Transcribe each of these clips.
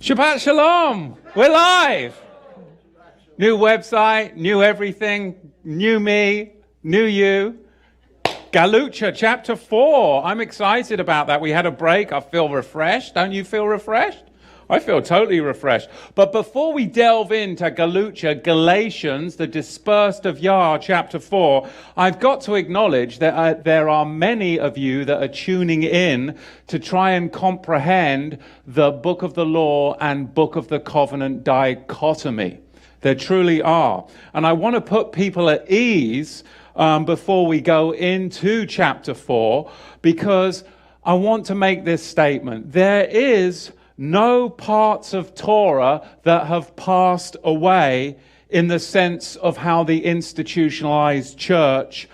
Shabbat Shalom! We're live! New website, new everything, new me, new you. Galatians chapter 4. I'm excited about that. We had a break. I feel refreshed. Don't you feel refreshed? I feel totally refreshed. But before we delve into Galatians, the dispersed of Yah, chapter 4, I've got to acknowledge that there are many of you that are tuning in to try and comprehend the book of the law and book of the covenant dichotomy. There truly are. And I want to put people at ease before we go into chapter 4, because I want to make this statement. There is no parts of Torah that have passed away in the sense of how the institutionalized church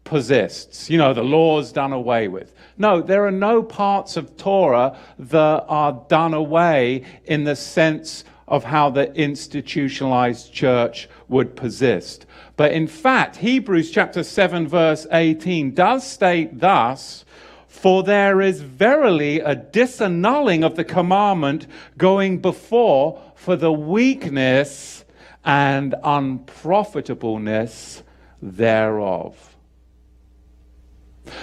persists. You know, the law's done away with. No, there are no parts of Torah that are done away in the sense of how the institutionalized church would persist. But in fact, Hebrews chapter 7 verse 18 does state thus, "For there is verily a disannulling of the commandment going before for the weakness and unprofitableness thereof."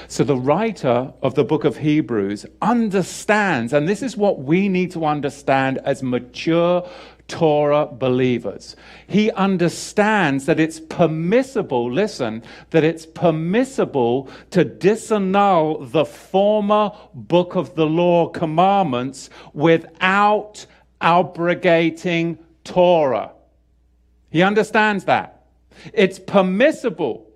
So the writer of the book of Hebrews understands, and this is what we need to understand as mature Torah believers. He understands that it's permissible, listen, that it's permissible to disannul the former book of the law commandments without abrogating Torah. He understands that. It's permissible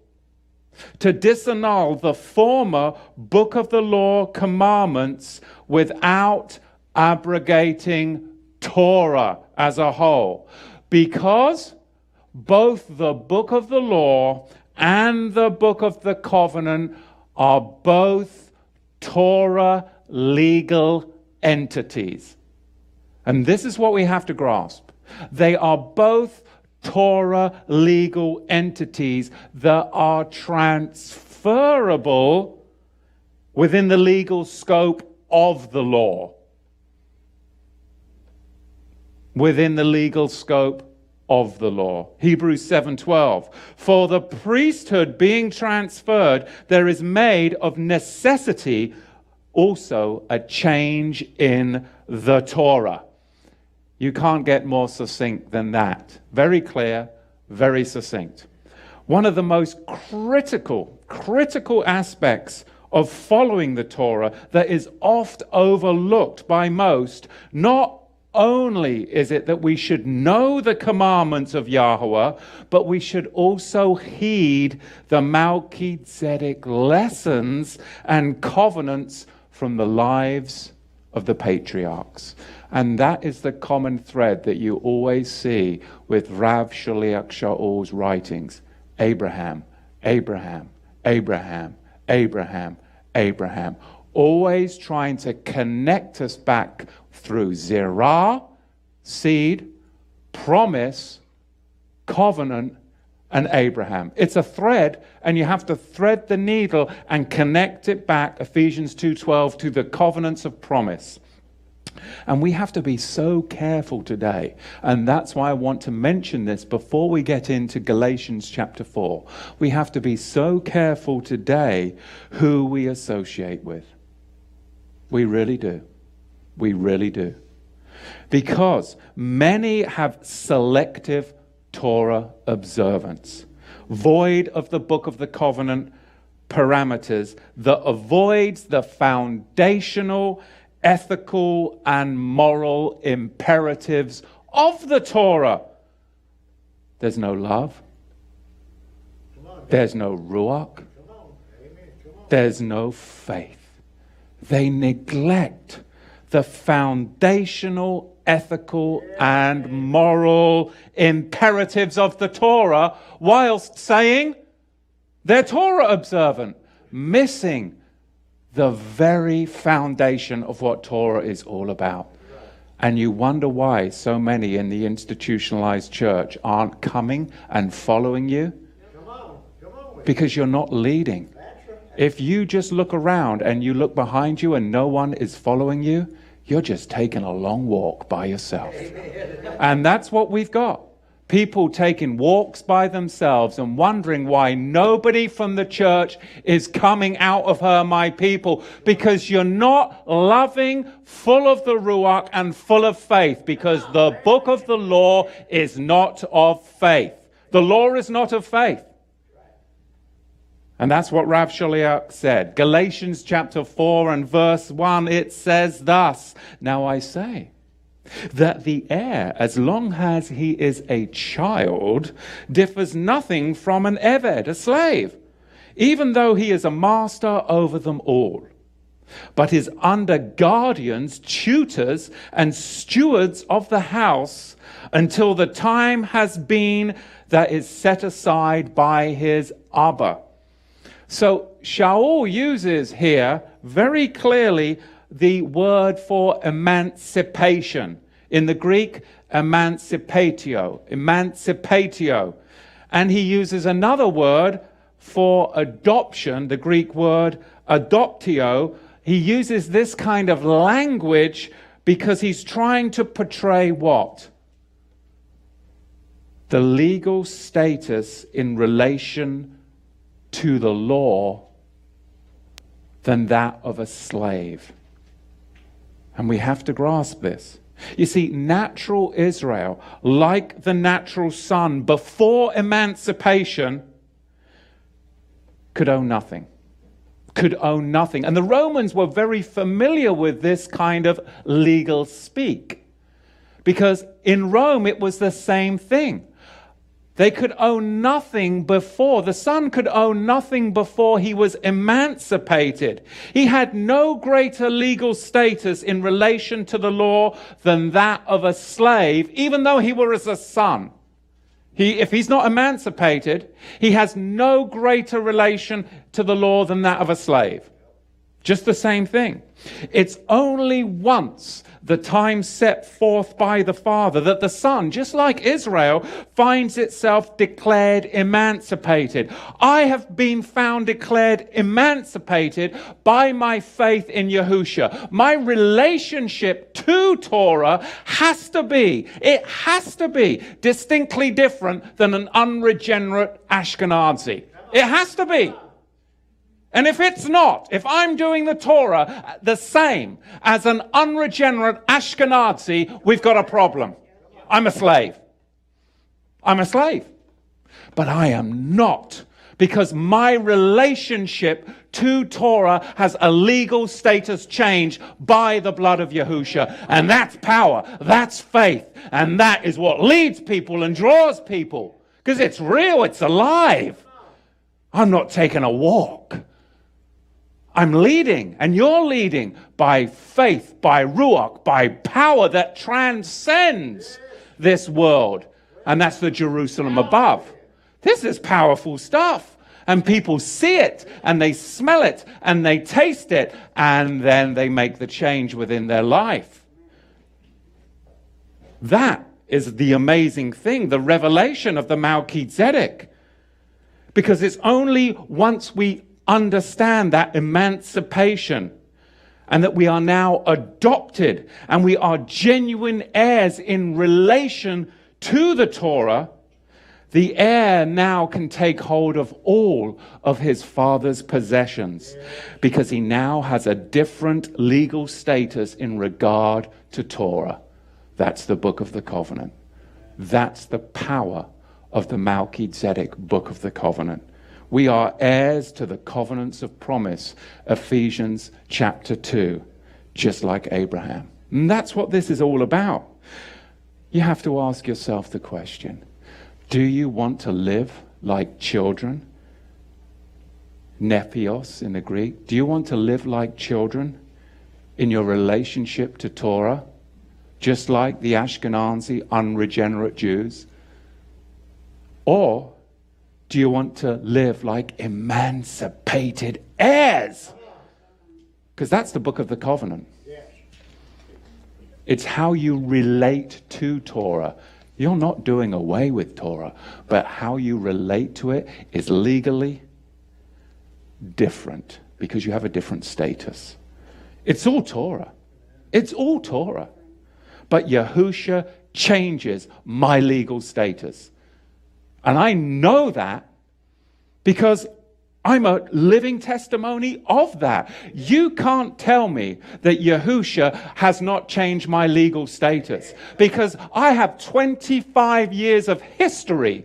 to disannul the former book of the law commandments without abrogating Torah as a whole, because both the book of the law and the book of the covenant are both Torah legal entities. And this is what we have to grasp. They are both Torah legal entities that are transferable within the legal scope of the law. Within the legal scope of the law. Hebrews 7:12. "For the priesthood being transferred, there is made of necessity also a change in the Torah." You can't get more succinct than that. Very clear, very succinct. One of the most critical aspects of following the Torah that is oft overlooked by most, not only is it that we should know the commandments of Yahusha, but we should also heed the Melchizedek lessons and covenants from the lives of the patriarchs. And that is the common thread that you always see with Rav Shaliach Shaul's writings. Abraham, Abraham, Abraham, Abraham, Abraham. Always trying to connect us back through zirah, seed, promise, covenant, and Abraham. It's a thread, and you have to thread the needle and connect it back, Ephesians 2:12, to the covenants of promise. And we have to be so careful today. And that's why I want to mention this before we get into Galatians chapter 4. We have to be so careful today who we associate with. We really do. We really do. Because many have selective Torah observance, void of the book of the covenant parameters, that avoids the foundational, ethical, and moral imperatives of the Torah. There's no love. There's no ruach. There's no faith. They neglect the foundational, ethical, and moral imperatives of the Torah, whilst saying they're Torah observant, missing the very foundation of what Torah is all about. And you wonder why so many in the institutionalized church aren't coming and following you. Because you're not leading. If you just look around and you look behind you and no one is following you, you're just taking a long walk by yourself. And that's what we've got. People taking walks by themselves and wondering why nobody from the church is coming out of her, my people, because you're not loving, full of the Ruach and full of faith, because the book of the law is not of faith. The law is not of faith. And that's what Rav Shaliach said. Galatians chapter 4 and verse 1, it says thus, now I say that the heir, as long as he is a child, differs nothing from an eved, a slave, even though he is a master over them all, but is under guardians, tutors, and stewards of the house until the time has been that is set aside by his abba. So Shaul uses here very clearly the word for emancipation. In the Greek, emancipatio. And he uses another word for adoption, the Greek word adoptio. He uses this kind of language because he's trying to portray what? The legal status in relation to the law than that of a slave. And we have to grasp this. You see, natural Israel, like the natural son before emancipation, could own nothing. Could own nothing. And the Romans were very familiar with this kind of legal speak. Because in Rome, it was the same thing. They could own nothing before. The son could own nothing before he was emancipated. He had no greater legal status in relation to the law than that of a slave, even though he was a son. If he's not emancipated, he has no greater relation to the law than that of a slave. Just the same thing. It's only once the time set forth by the Father that the Son, just like Israel, finds itself declared emancipated. I have been found declared emancipated by my faith in Yahusha. My relationship to Torah has to be distinctly different than an unregenerate Ashkenazi. It has to be. And if it's not, if I'm doing the Torah the same as an unregenerate Ashkenazi, we've got a problem. I'm a slave. I'm a slave. But I am not, because my relationship to Torah has a legal status change by the blood of Yahusha. And that's power. That's faith. And that is what leads people and draws people. Because it's real. It's alive. I'm not taking a walk. I'm leading, and you're leading by faith, by ruach, by power that transcends this world. And that's the Jerusalem above. This is powerful stuff. And people see it, and they smell it, and they taste it, and then they make the change within their life. That is the amazing thing, the revelation of the Melchizedek. Because it's only once we understand that emancipation and that we are now adopted and we are genuine heirs in relation to the Torah, the heir now can take hold of all of his father's possessions because he now has a different legal status in regard to Torah. That's the book of the covenant. That's the power of the Melchizedek book of the covenant. We are heirs to the covenants of promise, Ephesians chapter 2, just like Abraham. And that's what this is all about. You have to ask yourself the question, do you want to live like children? Nepios in the Greek. Do you want to live like children in your relationship to Torah, just like the Ashkenazi unregenerate Jews? Or do you want to live like emancipated heirs? Because that's the book of the covenant. It's how you relate to Torah. You're not doing away with Torah, but how you relate to it is legally different because you have a different status. It's all Torah. It's all Torah. But Yahusha changes my legal status. And I know that because I'm a living testimony of that. You can't tell me that Yahusha has not changed my legal status, because I have 25 years of history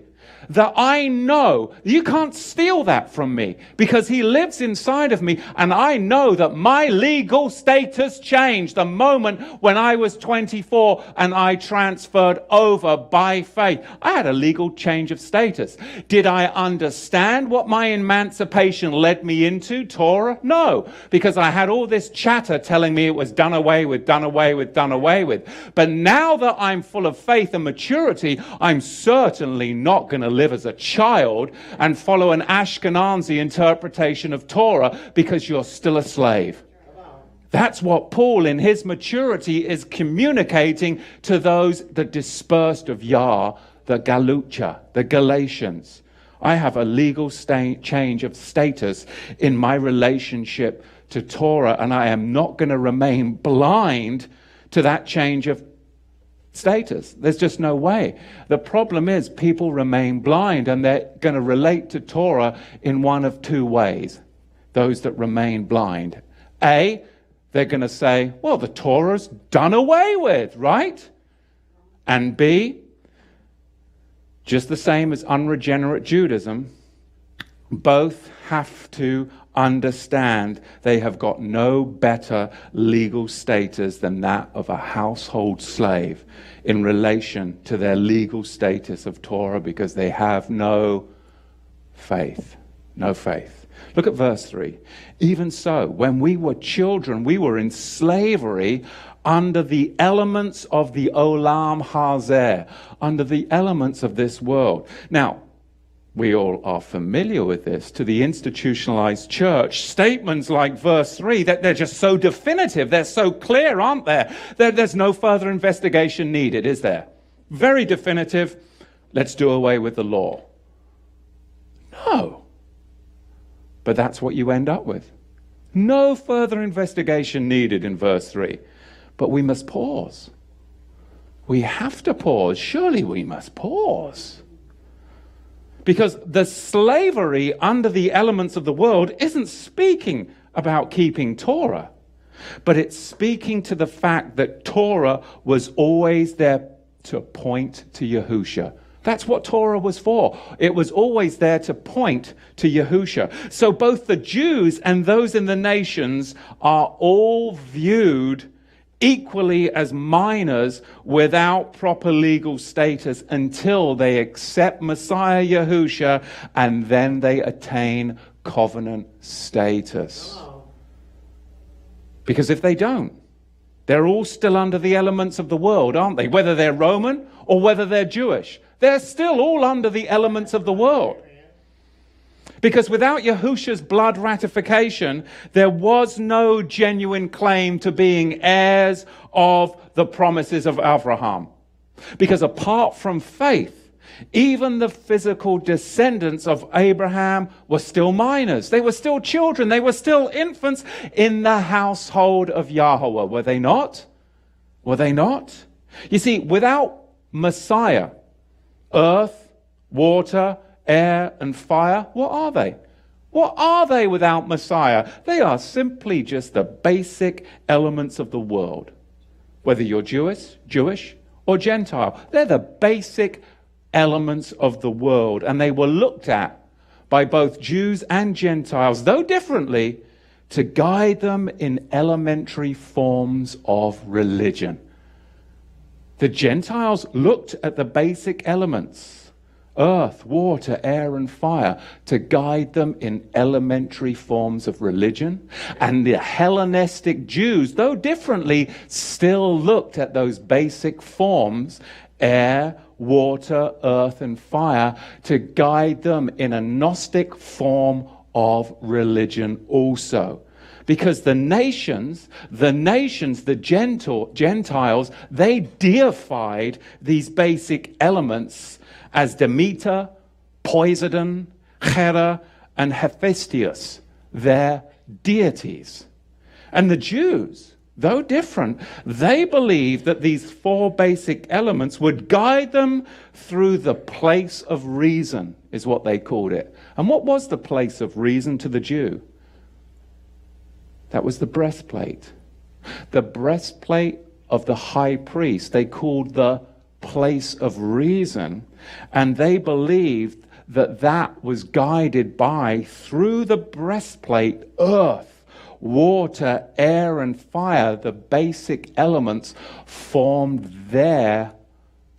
that I know. You can't steal that from me, because he lives inside of me, and I know that my legal status changed the moment when I was 24 and I transferred over by faith. I had a legal change of status. Did I understand what my emancipation led me into, Torah? No, because I had all this chatter telling me it was done away with, done away with, done away with. But now that I'm full of faith and maturity, I'm certainly not going to live as a child and follow an Ashkenazi interpretation of Torah, because you're still a slave. That's what Paul in his maturity is communicating to those that dispersed of Yah, the Galucha, the Galatians. I have a legal change of status in my relationship to Torah, and I am not going to remain blind to that change of status. There's just no way. The problem is people remain blind, and they're going to relate to Torah in one of two ways. Those that remain blind. A, they're going to say, well, the Torah's done away with, right? And B, just the same as unregenerate Judaism, both have to understand they have got no better legal status than that of a household slave in relation to their legal status of Torah, because they have no faith. No faith. Look at verse 3. Even so, when we were children, we were in slavery under the elements of the olam hazeh, under the elements of this world. Now, we all are familiar with this. To the institutionalized church, statements like verse 3, that they're just so definitive, they're so clear, aren't there? There's no further investigation needed, is there? Very definitive. Let's do away with the law. No. But that's what you end up with. No further investigation needed in verse 3. But we must pause. We have to pause. Surely we must pause. Because the slavery under the elements of the world isn't speaking about keeping Torah, but it's speaking to the fact that Torah was always there to point to Yahusha. That's what Torah was for. It was always there to point to Yahusha. So both the Jews and those in the nations are all viewed equally as minors without proper legal status until they accept Messiah Yahusha, and then they attain covenant status. Because if they don't, they're all still under the elements of the world, aren't they? Whether they're Roman or whether they're Jewish, they're still all under the elements of the world. Because without Yahusha's blood ratification, there was no genuine claim to being heirs of the promises of Abraham. Because apart from faith, even the physical descendants of Abraham were still minors. They were still children. They were still infants in the household of Yahweh. Were they not? Were they not? You see, without Messiah, earth, water, air and fire, what are they? What are they without Messiah? They are simply just the basic elements of the world. Whether you're Jewish or Gentile, they're the basic elements of the world. And they were looked at by both Jews and Gentiles, though differently, to guide them in elementary forms of religion. The Gentiles looked at the basic elements, earth, water, air, and fire, to guide them in elementary forms of religion. And the Hellenistic Jews, though differently, still looked at those basic forms, air, water, earth, and fire, to guide them in a Gnostic form of religion also. Because the nations, the Gentiles, they deified these basic elements as Demeter, Poseidon, Hera, and Hephaestus, their deities. And the Jews, though different, they believed that these four basic elements would guide them through the place of reason, is what they called it. And what was the place of reason to the Jew? That was the breastplate. The breastplate of the high priest, they called the place of reason, and they believed that that was guided by, through the breastplate, earth, water, air, and fire. The basic elements formed their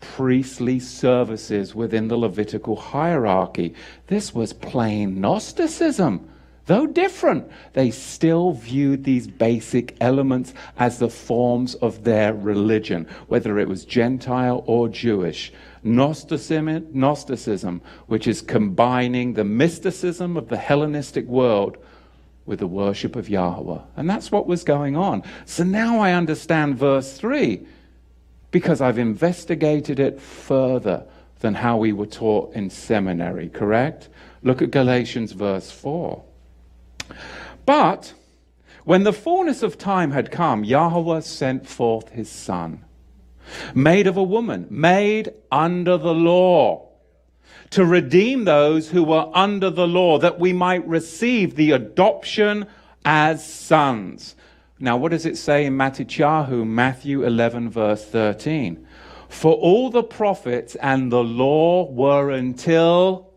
priestly services within the Levitical hierarchy. This was plain Gnosticism. Though different, they still viewed these basic elements as the forms of their religion, whether it was Gentile or Jewish. Gnosticism, which is combining the mysticism of the Hellenistic world with the worship of Yahweh. And that's what was going on. So now I understand verse 3, because I've investigated it further than how we were taught in seminary, correct? Look at Galatians verse 4. But when the fullness of time had come, Yahweh sent forth his Son, made of a woman, made under the law, to redeem those who were under the law, that we might receive the adoption as sons. Now, what does it say in Matthew 11, verse 13? For all the prophets and the law were until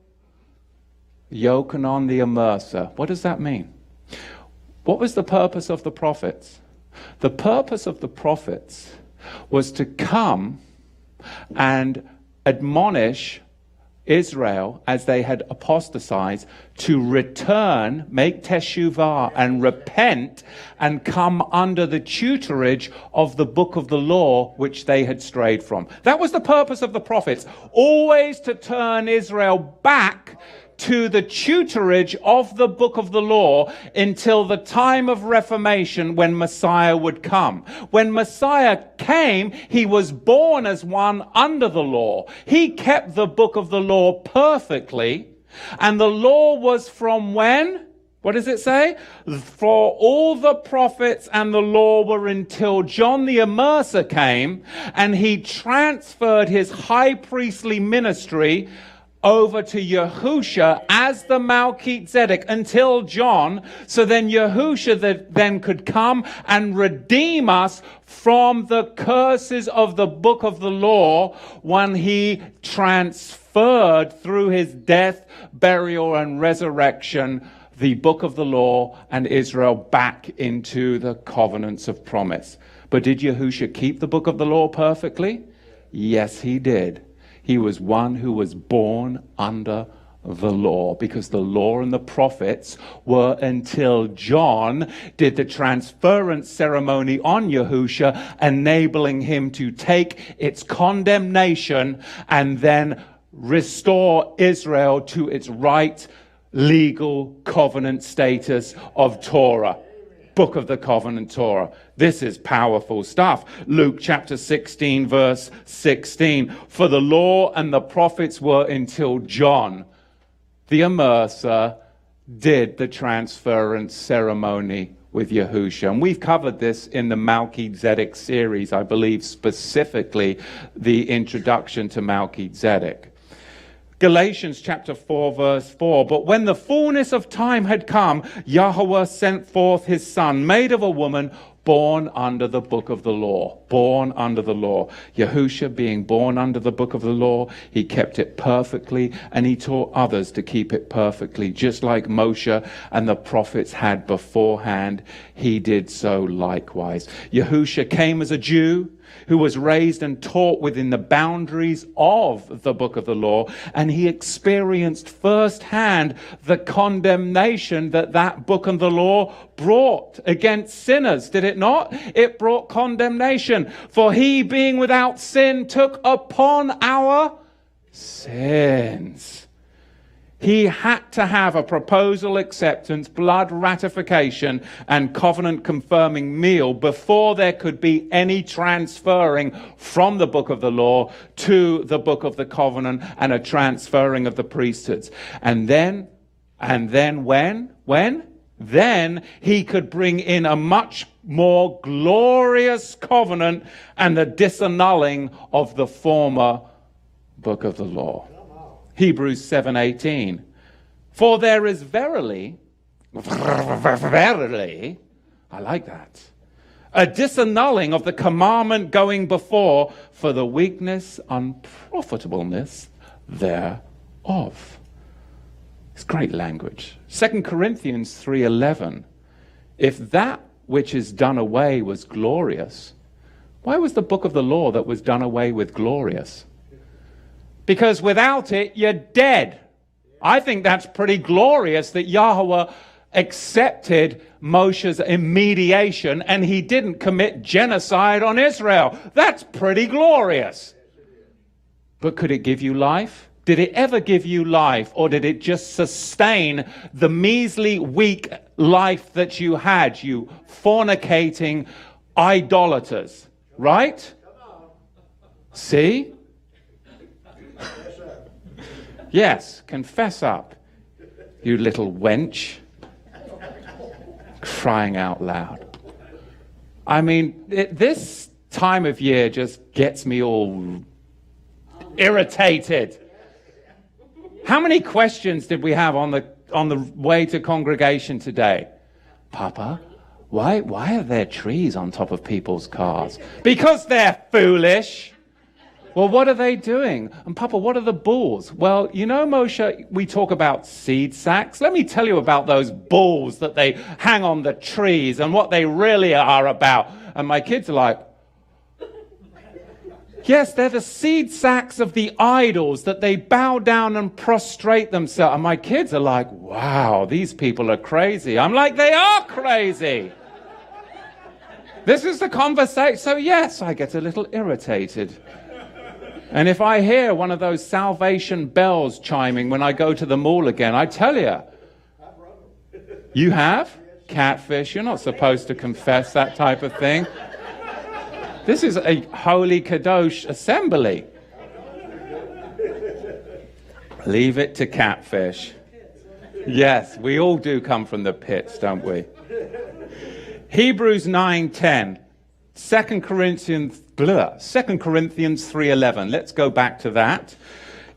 Yochanan the Immerser. What does that mean? What was the purpose of the prophets? The purpose of the prophets was to come and admonish Israel as they had apostatized to return, make teshuvah, and repent and come under the tutorage of the book of the law which they had strayed from. That was the purpose of the prophets, always to turn Israel back to the tutorage of the book of the law until the time of Reformation, when Messiah would come. When Messiah came, he was born as one under the law. He kept the book of the law perfectly. And the law was from when? What does it say? For all the prophets and the law were until John the Immerser came, and he transferred his high priestly ministry over to Yahusha as the Melchizedek until John. So then Yahusha then could come and redeem us from the curses of the book of the law when he transferred through his death, burial, and resurrection the book of the law and Israel back into the covenants of promise. But did Yahusha keep the book of the law perfectly? Yes, he did. He was one who was born under the law, because the law and the prophets were until John did the transference ceremony on Yahusha, enabling him to take its condemnation and then restore Israel to its right legal covenant status of Torah. Book of the Covenant Torah. This is powerful stuff. Luke chapter 16, verse 16. For the law and the prophets were until John the Immerser did the transference ceremony with Yahusha. And we've covered this in the Melchizedek series, I believe, specifically the introduction to Melchizedek. Galatians chapter 4, verse 4. But when the fullness of time had come, Yahweh sent forth his Son, made of a woman, born under the book of the law. Born under the law. Yahusha, being born under the book of the law, he kept it perfectly, and he taught others to keep it perfectly. Just like Moshe and the prophets had beforehand, he did so likewise. Yahusha came as a Jew who was raised and taught within the boundaries of the book of the law, and he experienced firsthand the condemnation that that book of the law brought against sinners, did it not? It brought condemnation. For he, being without sin, took upon our sins. He had to have a proposal acceptance, blood ratification, and covenant confirming meal before there could be any transferring from the book of the law to the book of the covenant and a transferring of the priesthoods. And then when? then he could bring in a much more glorious covenant and the disannulling of the former book of the law. Hebrews 7:18. For there is verily, I like that, a disannulling of the commandment going before for the weakness, unprofitableness thereof. It's great language. 2 Corinthians 3:11. If that which is done away was glorious, why was the book of the law that was done away with glorious? Because without it, you're dead. I think that's pretty glorious that Yahweh accepted Moshe's mediation and he didn't commit genocide on Israel. That's pretty glorious. But could it give you life? Did it ever give you life, or did it just sustain the measly, weak life that you had, you fornicating idolaters? Right? See? Yes, confess up, you little wench. Crying out loud. I mean, this time of year just gets me all irritated. How many questions did we have on the way to congregation today? Papa, why are there trees on top of people's cars? Because they're foolish. Well, what are they doing? And Papa, what are the bulls? Well, you know, Moshe, we talk about seed sacks. Let me tell you about those bulls that they hang on the trees and what they really are about. And my kids are like, yes, they're the seed sacks of the idols that they bow down and prostrate themselves. And my kids are like, wow, these people are crazy. I'm like, they are crazy. This is the conversation. So yes, I get a little irritated. And if I hear one of those salvation bells chiming when I go to the mall again, I tell you, you have? Catfish, you're not supposed to confess that type of thing. This is a holy kadosh assembly. Leave it to catfish. Yes, we all do come from the pits, don't we? Hebrews 9:10. 2 Corinthians 3:11. Let's go back to that.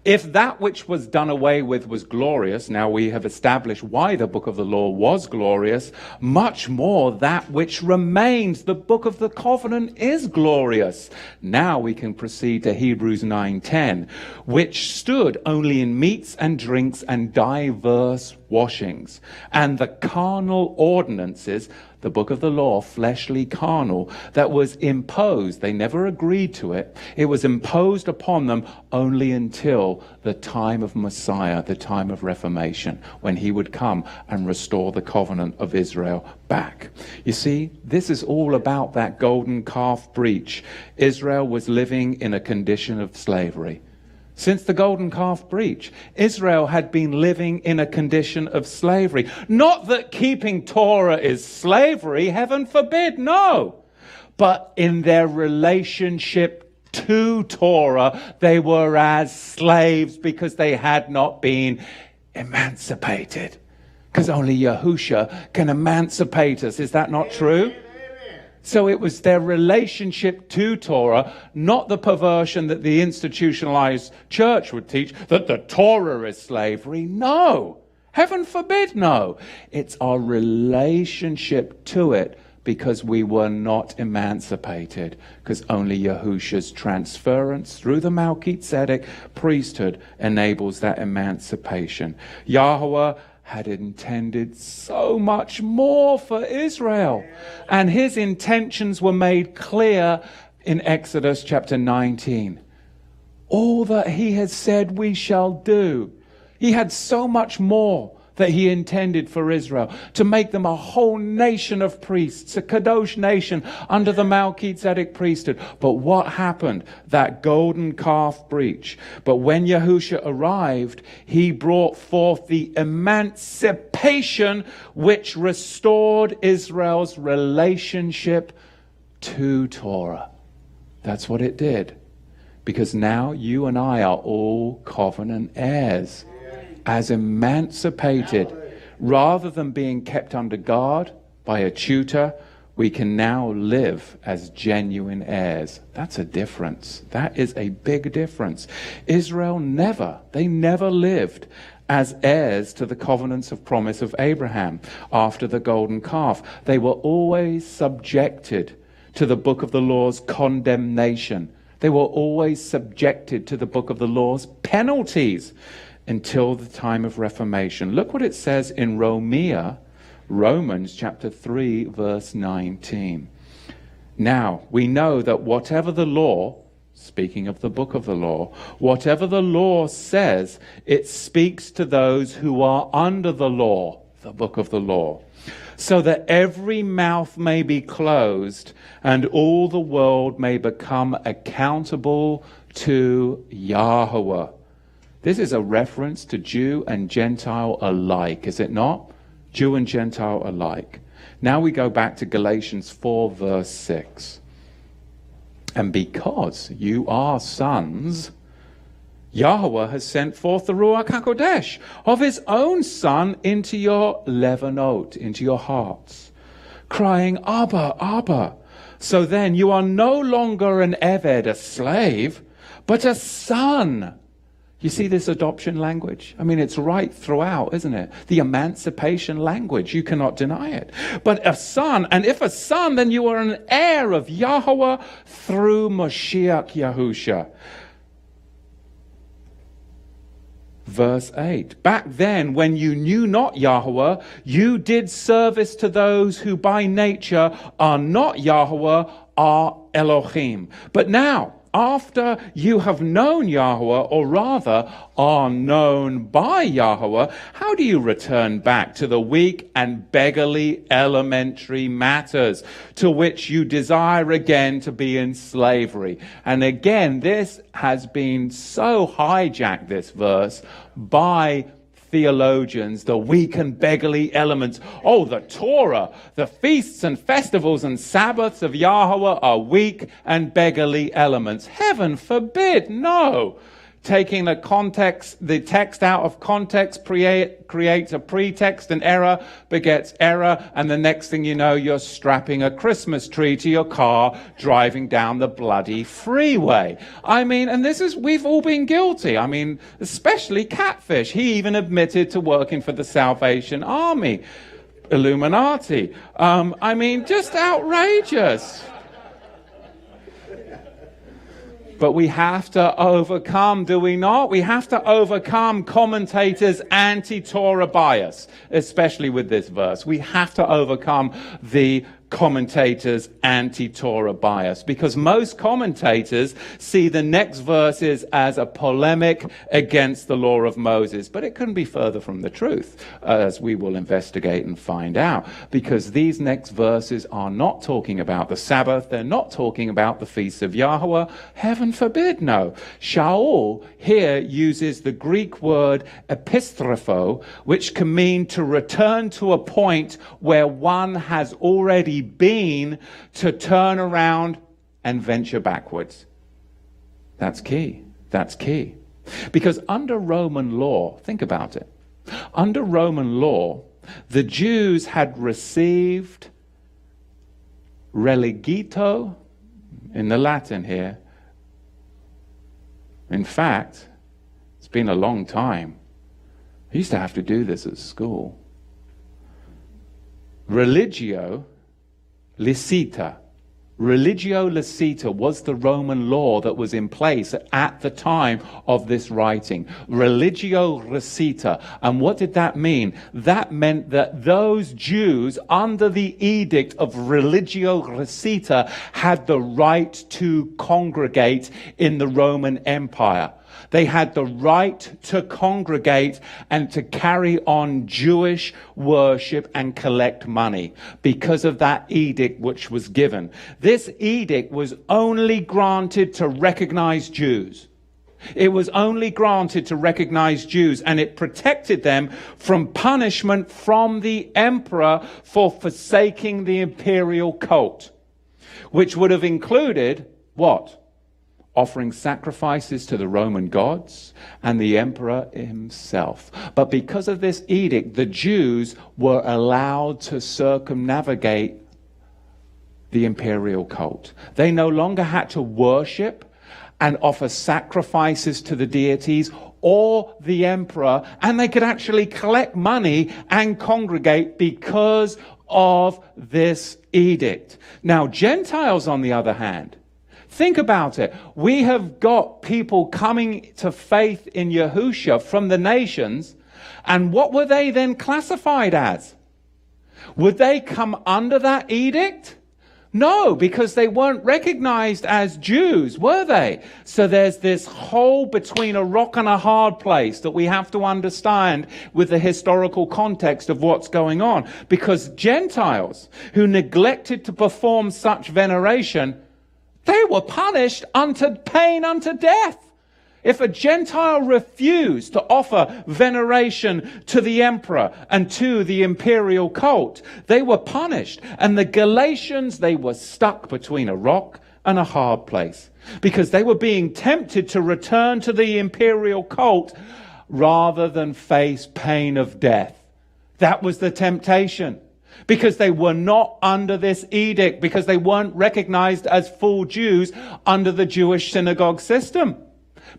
If that which was done away with was glorious, now we have established why the book of the law was glorious, much more that which remains, the book of the covenant, is glorious. Now we can proceed to Hebrews 9:10, which stood only in meats and drinks and diverse washings, and the carnal ordinances, the book of the law, fleshly, carnal, that was imposed. They never agreed to it. It was imposed upon them only until the time of Messiah, the time of Reformation, when he would come and restore the covenant of Israel back. You see, this is all about that golden calf breach. Israel was living in a condition of slavery. Since the golden calf breach, Israel had been living in a condition of slavery. Not that keeping Torah is slavery, heaven forbid, no. But in their relationship to Torah, they were as slaves because they had not been emancipated. Because only Yahusha can emancipate us. Is that not true? So it was their relationship to Torah, not the perversion that the institutionalized church would teach, that the Torah is slavery. No, heaven forbid, no. It's our relationship to it, because we were not emancipated, because only Yahusha's transference through the Melchizedek priesthood enables that emancipation. Yahweh had intended so much more for Israel. And his intentions were made clear in Exodus chapter 19. All that he has said we shall do. He had so much more that he intended for Israel, to make them a whole nation of priests, a kadosh nation under the Melchizedek priesthood. But what happened? That golden calf breach. But when Yahusha arrived, he brought forth the emancipation which restored Israel's relationship to Torah. That's what it did. Because now you and I are all covenant heirs. As emancipated, Rather than being kept under guard by a tutor, we can now live as genuine heirs. That's a difference. That is a big difference. Israel never lived as heirs to the covenants of promise of Abraham after the golden calf. They were always subjected to the book of the law's condemnation. They were always subjected to the book of the law's penalties until the time of Reformation. Look what it says in Romans chapter 3, verse 19. Now, we know that whatever the law, speaking of the book of the law, whatever the law says, it speaks to those who are under the law, the book of the law, so that every mouth may be closed and all the world may become accountable to Yahusha. This is a reference to Jew and Gentile alike, is it not? Jew and Gentile alike. Now we go back to Galatians 4, verse 6. And because you are sons, Yahweh has sent forth the Ruach HaKodesh of his own Son into your levanot, into your hearts, crying, Abba, Abba. So then you are no longer an eved, a slave, but a son. You see this adoption language? I mean, it's right throughout, isn't it? The emancipation language, you cannot deny it. But a son, and if a son, then you are an heir of Yahweh through Mashiach Yahusha. Verse 8, back then when you knew not Yahweh, you did service to those who by nature are not Yahweh, are Elohim. But now, after you have known Yahweh, or rather are known by Yahweh, how do you return back to the weak and beggarly elementary matters to which you desire again to be in slavery? And again, this has been so hijacked, this verse, by theologians, the weak and beggarly elements. Oh, the Torah, the feasts and festivals and Sabbaths of Yahweh are weak and beggarly elements. Heaven forbid, no. Taking the text out of context creates a pretext, and error begets error, and the next thing you know, you're strapping a Christmas tree to your car, driving down the bloody freeway. I mean, and we've all been guilty. I mean, especially Catfish. He even admitted to working for the Salvation Army. Illuminati. I mean, just outrageous. But we have to overcome, do we not? We have to overcome commentators' anti-Torah bias, especially with this verse. We have to overcome the commentators' anti-Torah bias, because most commentators see the next verses as a polemic against the law of Moses. But it couldn't be further from the truth, as we will investigate and find out, because these next verses are not talking about the Sabbath. They're not talking about the feasts of Yahweh. Heaven forbid, no. Shaul here uses the Greek word epistropho, which can mean to return to a point where one has already been, to turn around and venture backwards. That's key. That's key. Because under Roman law, think about it. Under Roman law, the Jews had received religito in the Latin here. In fact, it's been a long time. I used to have to do this at school. Religio licita. Religio licita was the Roman law that was in place at the time of this writing. Religio licita. And what did that mean? That meant that those Jews under the edict of Religio licita had the right to congregate in the Roman Empire. They had the right to congregate and to carry on Jewish worship and collect money because of that edict which was given. This edict was only granted to recognize Jews. It was only granted to recognize Jews, and it protected them from punishment from the emperor for forsaking the imperial cult, which would have included what? offering sacrifices to the Roman gods and the emperor himself. But because of this edict, the Jews were allowed to circumnavigate the imperial cult. They no longer had to worship and offer sacrifices to the deities or the emperor, and they could actually collect money and congregate because of this edict. Now, Gentiles, on the other hand, think about it. We have got people coming to faith in Yahusha from the nations, and what were they then classified as? Would they come under that edict? No, because they weren't recognized as Jews, were they? So there's this hole between a rock and a hard place that we have to understand with the historical context of what's going on. Because Gentiles who neglected to perform such veneration, they were punished unto pain unto death. If a Gentile refused to offer veneration to the emperor and to the imperial cult, they were punished. And the Galatians, they were stuck between a rock and a hard place because they were being tempted to return to the imperial cult rather than face pain of death. That was the temptation. Because they were not under this edict, because they weren't recognized as full Jews under the Jewish synagogue system.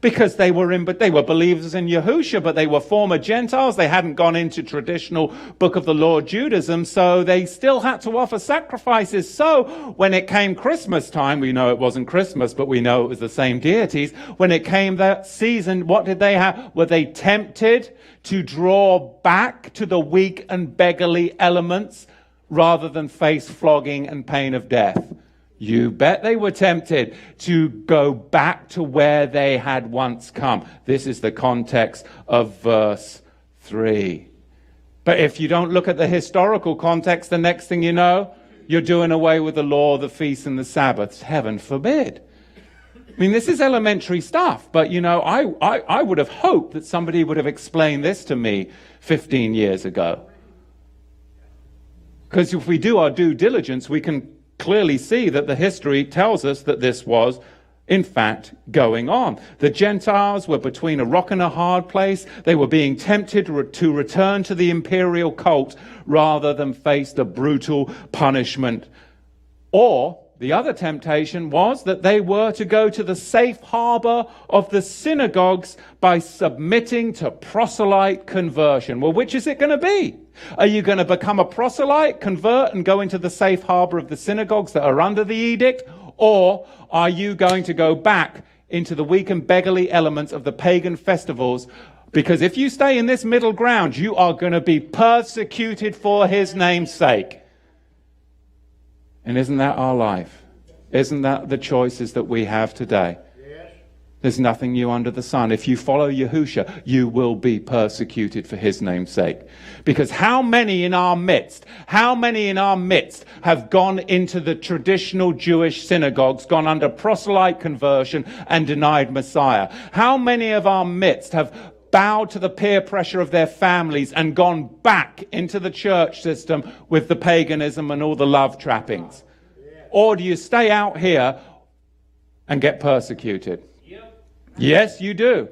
Because they were believers in Yahusha, but they were former Gentiles. They hadn't gone into traditional Book of the Law Judaism, so they still had to offer sacrifices. So when it came Christmas time, we know it wasn't Christmas, but we know it was the same deities. When it came that season, what did they have? Were they tempted to draw back to the weak and beggarly elements rather than face flogging and pain of death? You bet they were tempted to go back to where they had once come. This is the context of verse 3. But if you don't look at the historical context, the next thing you know, you're doing away with the law, the feasts, and the Sabbaths. Heaven forbid. I mean, this is elementary stuff. But, you know, I would have hoped that somebody would have explained this to me 15 years ago. Because if we do our due diligence, we can clearly see that the history tells us that this was, in fact, going on. The Gentiles were between a rock and a hard place. They were being tempted to return to the imperial cult rather than face the brutal punishment. Or the other temptation was that they were to go to the safe harbor of the synagogues by submitting to proselyte conversion. Well, which is it going to be? Are you going to become a proselyte, convert, and go into the safe harbor of the synagogues that are under the edict? Or are you going to go back into the weak and beggarly elements of the pagan festivals? Because if you stay in this middle ground, you are going to be persecuted for his name's sake. And isn't that our life? Isn't that the choices that we have today? There's nothing new under the sun. If you follow Yahusha, you will be persecuted for his name's sake. Because how many in our midst have gone into the traditional Jewish synagogues, gone under proselyte conversion and denied Messiah? How many of our midst have bowed to the peer pressure of their families and gone back into the church system with the paganism and all the love trappings? Or do you stay out here and get persecuted? Yes, you do.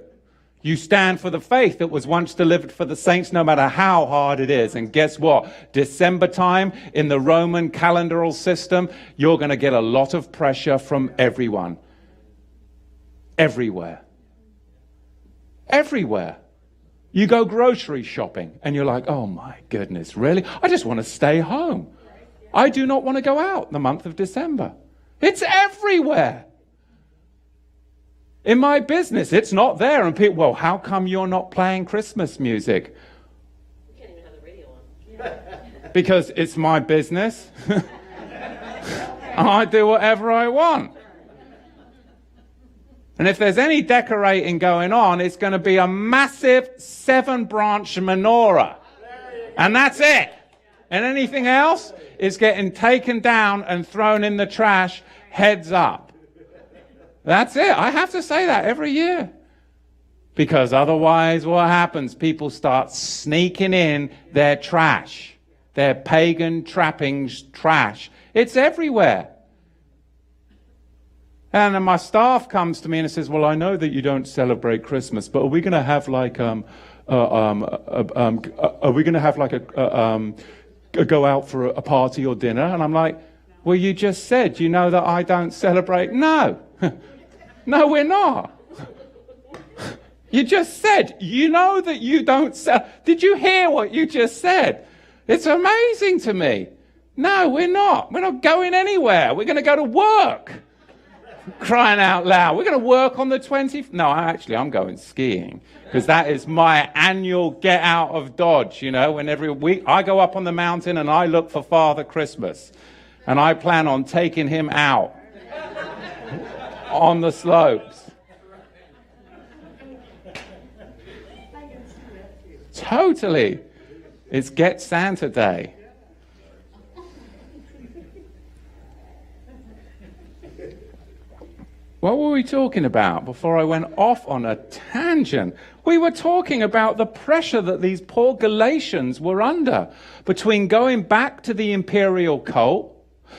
You stand for the faith that was once delivered for the saints, no matter how hard it is. And guess what? December time in the Roman calendaral system, you're going to get a lot of pressure from everyone. Everywhere. Everywhere. You go grocery shopping and you're like, oh my goodness, really? I just want to stay home. I do not want to go out in the month of December. It's everywhere. In my business, it's not there. And people, well, how come you're not playing Christmas music? We can't even have the radio on. Because it's my business. I do whatever I want. And if there's any decorating going on, it's going to be a massive 7-branch menorah. And that's it. And anything else is getting taken down and thrown in the trash, heads up. That's it. I have to say that every year. Because otherwise, what happens? People start sneaking in their trash, their pagan trappings trash. It's everywhere. And then my staff comes to me and says, well, I know that you don't celebrate Christmas, but are we going to have like are we going to have like a go out for a party or dinner? And I'm like, well, you just said, you know that I don't celebrate. No, no, we're not. You just said, you know that you don't Did you hear what you just said? It's amazing to me. No, we're not. We're not going anywhere. We're going to go to work. Crying out loud. We're going to work on the 20th. No, I'm going skiing, because that is my annual get out of Dodge, you know, when every week I go up on the mountain and I look for Father Christmas, and I plan on taking him out on the slopes. Totally. It's Get Santa Day. What were we talking about before I went off on a tangent? We were talking about the pressure that these poor Galatians were under between going back to the imperial cult,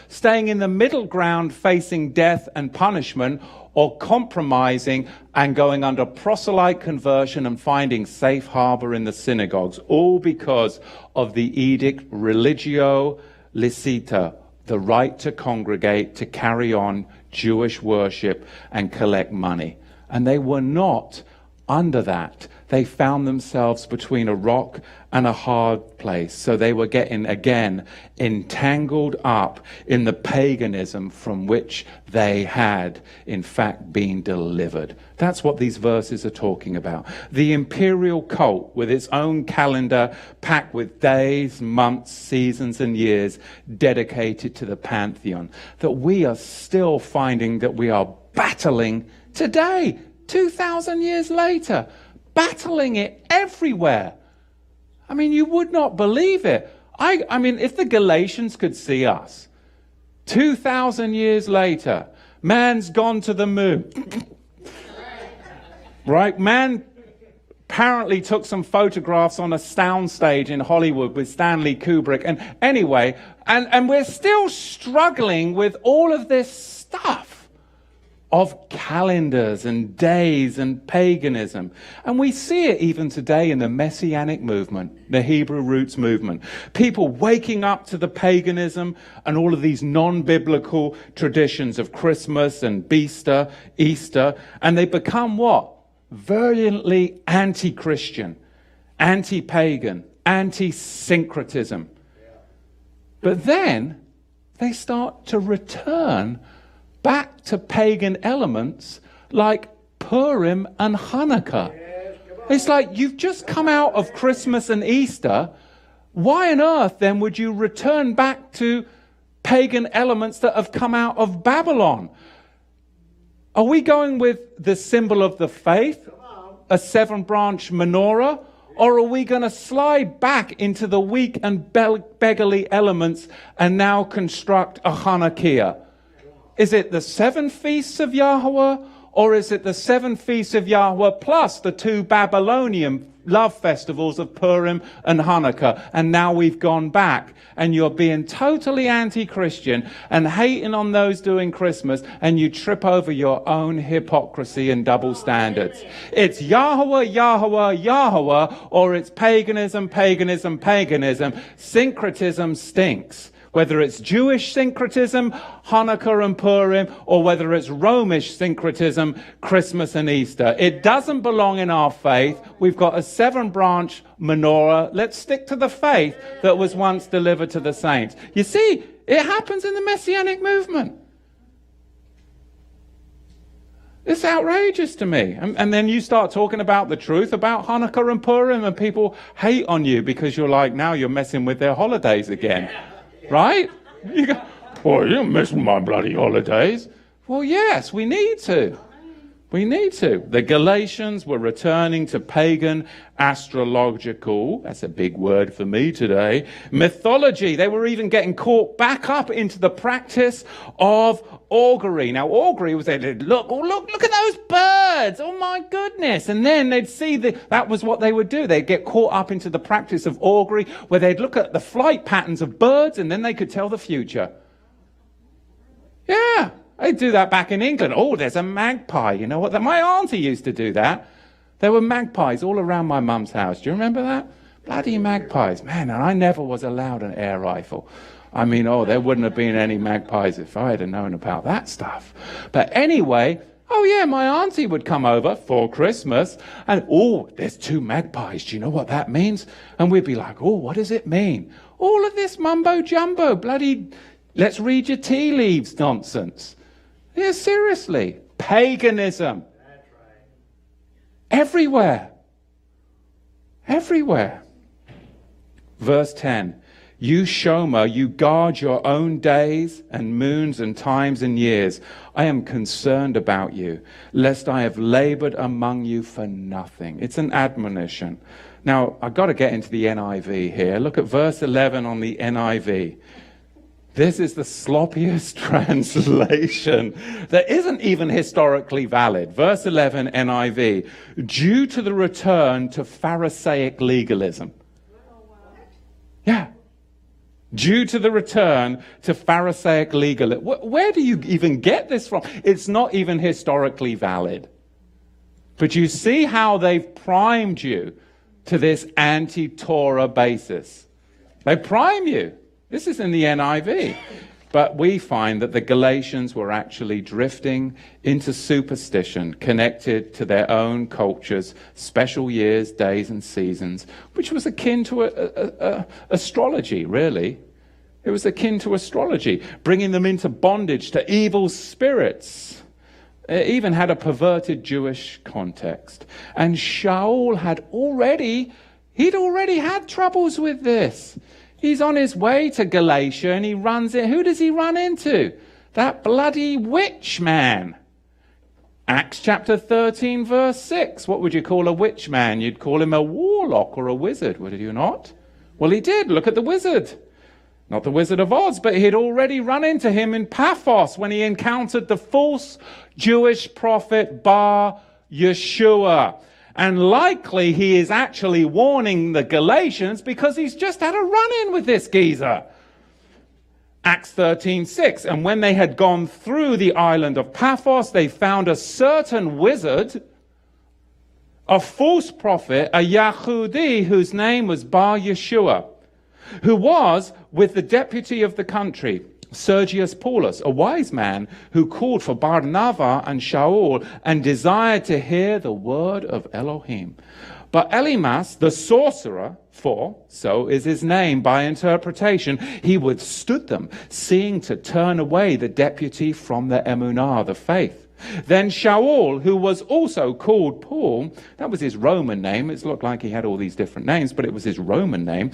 staying in the middle ground facing death and punishment, or compromising and going under proselyte conversion and finding safe harbor in the synagogues, all because of the edict religio licita, the right to congregate, to carry on Jewish worship and collect money. And they were not under that. They found themselves between a rock and a hard place. So they were getting, again, entangled up in the paganism from which they had, in fact, been delivered. That's what these verses are talking about. The imperial cult, with its own calendar packed with days, months, seasons, and years dedicated to the pantheon, that we are still finding that we are battling today, 2,000 years later. Battling it everywhere. I mean, you would not believe it. I mean, if the Galatians could see us 2,000 years later, man's gone to the moon. Right? Man apparently took some photographs on a soundstage in Hollywood with Stanley Kubrick. And anyway, and we're still struggling with all of this stuff of calendars and days and paganism. And we see it even today in the Messianic movement, the Hebrew roots movement. People waking up to the paganism and all of these non-biblical traditions of Christmas and Easter, and they become what? Virulently anti-Christian, anti-pagan, anti-syncretism. But then they start to return back to pagan elements like Purim and Hanukkah. It's like, you've just come out of Christmas and Easter. Why on earth then would you return back to pagan elements that have come out of Babylon? Are we going with the symbol of the faith, a 7-branch menorah? Or are we going to slide back into the weak and beggarly elements and now construct a Hanukkah? Is it the 7 feasts of Yahweh, or is it the 7 feasts of Yahweh plus the 2 Babylonian love festivals of Purim and Hanukkah? And now we've gone back, and you're being totally anti-Christian and hating on those doing Christmas, and you trip over your own hypocrisy and double standards. It's Yahweh, Yahweh, Yahweh, or it's paganism, paganism, paganism. Syncretism stinks. Whether it's Jewish syncretism, Hanukkah and Purim, or whether it's Romish syncretism, Christmas and Easter. It doesn't belong in our faith. We've got a 7-branch menorah. Let's stick to the faith that was once delivered to the saints. You see, it happens in the Messianic movement. It's outrageous to me. And then you start talking about the truth about Hanukkah and Purim, and people hate on you because you're like, now you're messing with their holidays again. Right? You go, well, you're missing my bloody holidays. Well, yes, we need to. We need to. The Galatians were returning to pagan astrological, that's a big word for me today, mythology. They were even getting caught back up into the practice of augury. Now, augury was, they'd look at those birds. Oh, my goodness. And then they'd see that was what they would do. They'd get caught up into the practice of augury, where they'd look at the flight patterns of birds, and then they could tell the future. Yeah. They do that back in England. Oh, there's a magpie. You know what? My auntie used to do that. There were magpies all around my mum's house. Do you remember that? Bloody magpies. Man, and I never was allowed an air rifle. I mean, there wouldn't have been any magpies if I had known about that stuff. But anyway, my auntie would come over for Christmas and, there's 2 magpies. Do you know what that means? And we'd be like, what does it mean? All of this mumbo jumbo, bloody, let's read your tea leaves nonsense. Yeah, seriously. Paganism. That's right. Everywhere. Everywhere. Verse 10. You Shomer, you guard your own days and moons and times and years. I am concerned about you, lest I have labored among you for nothing. It's an admonition. Now, I've got to get into the NIV here. Look at verse 11 on the NIV. This is the sloppiest translation that isn't even historically valid. Verse 11 NIV. Due to the return to Pharisaic legalism. Yeah. Due to the return to Pharisaic legalism. Where do you even get this from? It's not even historically valid. But you see how they've primed you to this anti-Torah basis. They prime you. This is in the NIV. But we find that the Galatians were actually drifting into superstition connected to their own cultures, special years, days and seasons, which was akin to astrology, really. It was akin to astrology, bringing them into bondage to evil spirits. It even had a perverted Jewish context. And Shaul had already had troubles with this. He's on his way to Galatia and he runs in. Who does he run into? That bloody witch man. Acts chapter 13 verse 6. What would you call a witch man? You'd call him a warlock or a wizard, would you not? Well, he did. Look at the wizard. Not the Wizard of Oz, but he'd already run into him in Paphos when he encountered the false Jewish prophet Bar Yeshua. And likely he is actually warning the Galatians because he's just had a run-in with this geezer. Acts 13:6. And when they had gone through the island of Paphos, they found a certain wizard, a false prophet, a Yahudi, whose name was Bar Yeshua, who was with the deputy of the country, Sergius Paulus, a wise man who called for Barnabas and Shaul and desired to hear the word of Elohim. But Elimas, the sorcerer, for so is his name by interpretation, he withstood them, seeing to turn away the deputy from the emunah, the faith. Then Shaul, who was also called Paul, that was his Roman name. It looked like he had all these different names, but it was his Roman name.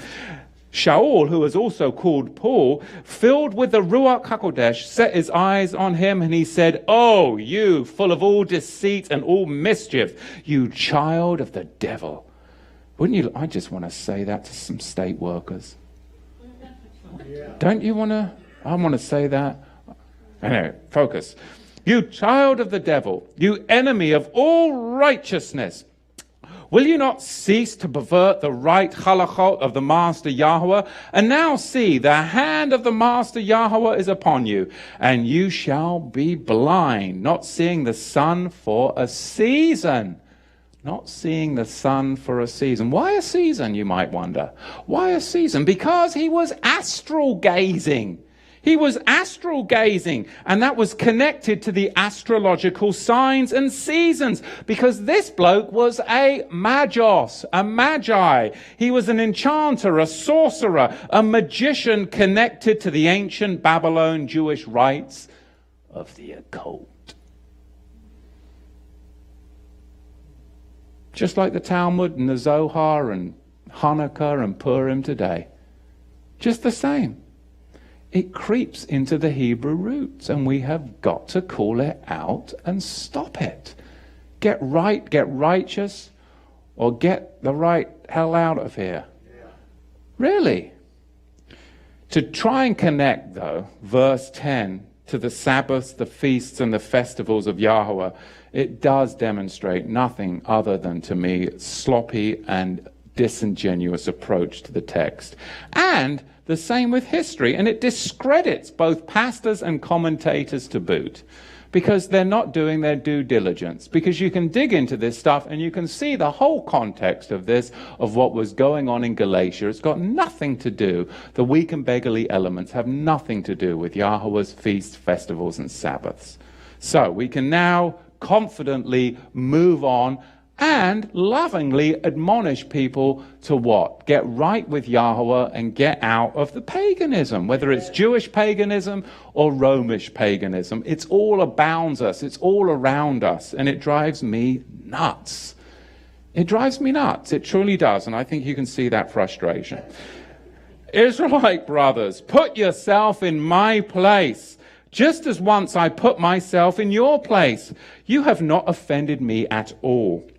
Shaul, who was also called Paul, filled with the Ruach HaKodesh, set his eyes on him, and he said, "Oh, you, full of all deceit and all mischief, you child of the devil." Wouldn't you? I just want to say that to some state workers. Yeah. Don't you want to? I want to say that. Anyway, focus. You child of the devil, you enemy of all righteousness. Will you not cease to pervert the right halachot of the Master Yahweh? And now see, the hand of the Master Yahweh is upon you, and you shall be blind, not seeing the sun for a season. Not seeing the sun for a season. Why a season, you might wonder? Why a season? Because he was astral gazing. He was astral gazing, and that was connected to the astrological signs and seasons, because this bloke was a magos, a magi. He was an enchanter, a sorcerer, a magician connected to the ancient Babylon Jewish rites of the occult. Just like the Talmud and the Zohar and Hanukkah and Purim today. Just the same. It creeps into the Hebrew roots, and we have got to call it out and stop it. Get right, get righteous, or get the right hell out of here. Yeah. Really. To try and connect, though, verse 10 to the Sabbaths, the feasts, and the festivals of Yahweh, it does demonstrate nothing other than, to me, sloppy and disingenuous approach to the text. And The same with history. And it discredits both pastors and commentators to boot, because they're not doing their due diligence. Because you can dig into this stuff and you can see the whole context of this, of what was going on in Galatia. It's got nothing to do, the weak and beggarly elements have nothing to do with Yahweh's feasts, festivals, and Sabbaths. So we can now confidently move on and lovingly admonish people to what? Get right with Yahweh and get out of the paganism, whether it's Jewish paganism or Romish paganism. It's all abounds us. It's all around us. And it drives me nuts. It drives me nuts. It truly does. And I think you can see that frustration. Israelite brothers, put yourself in my place, just as once I put myself in your place. You have not offended me at all.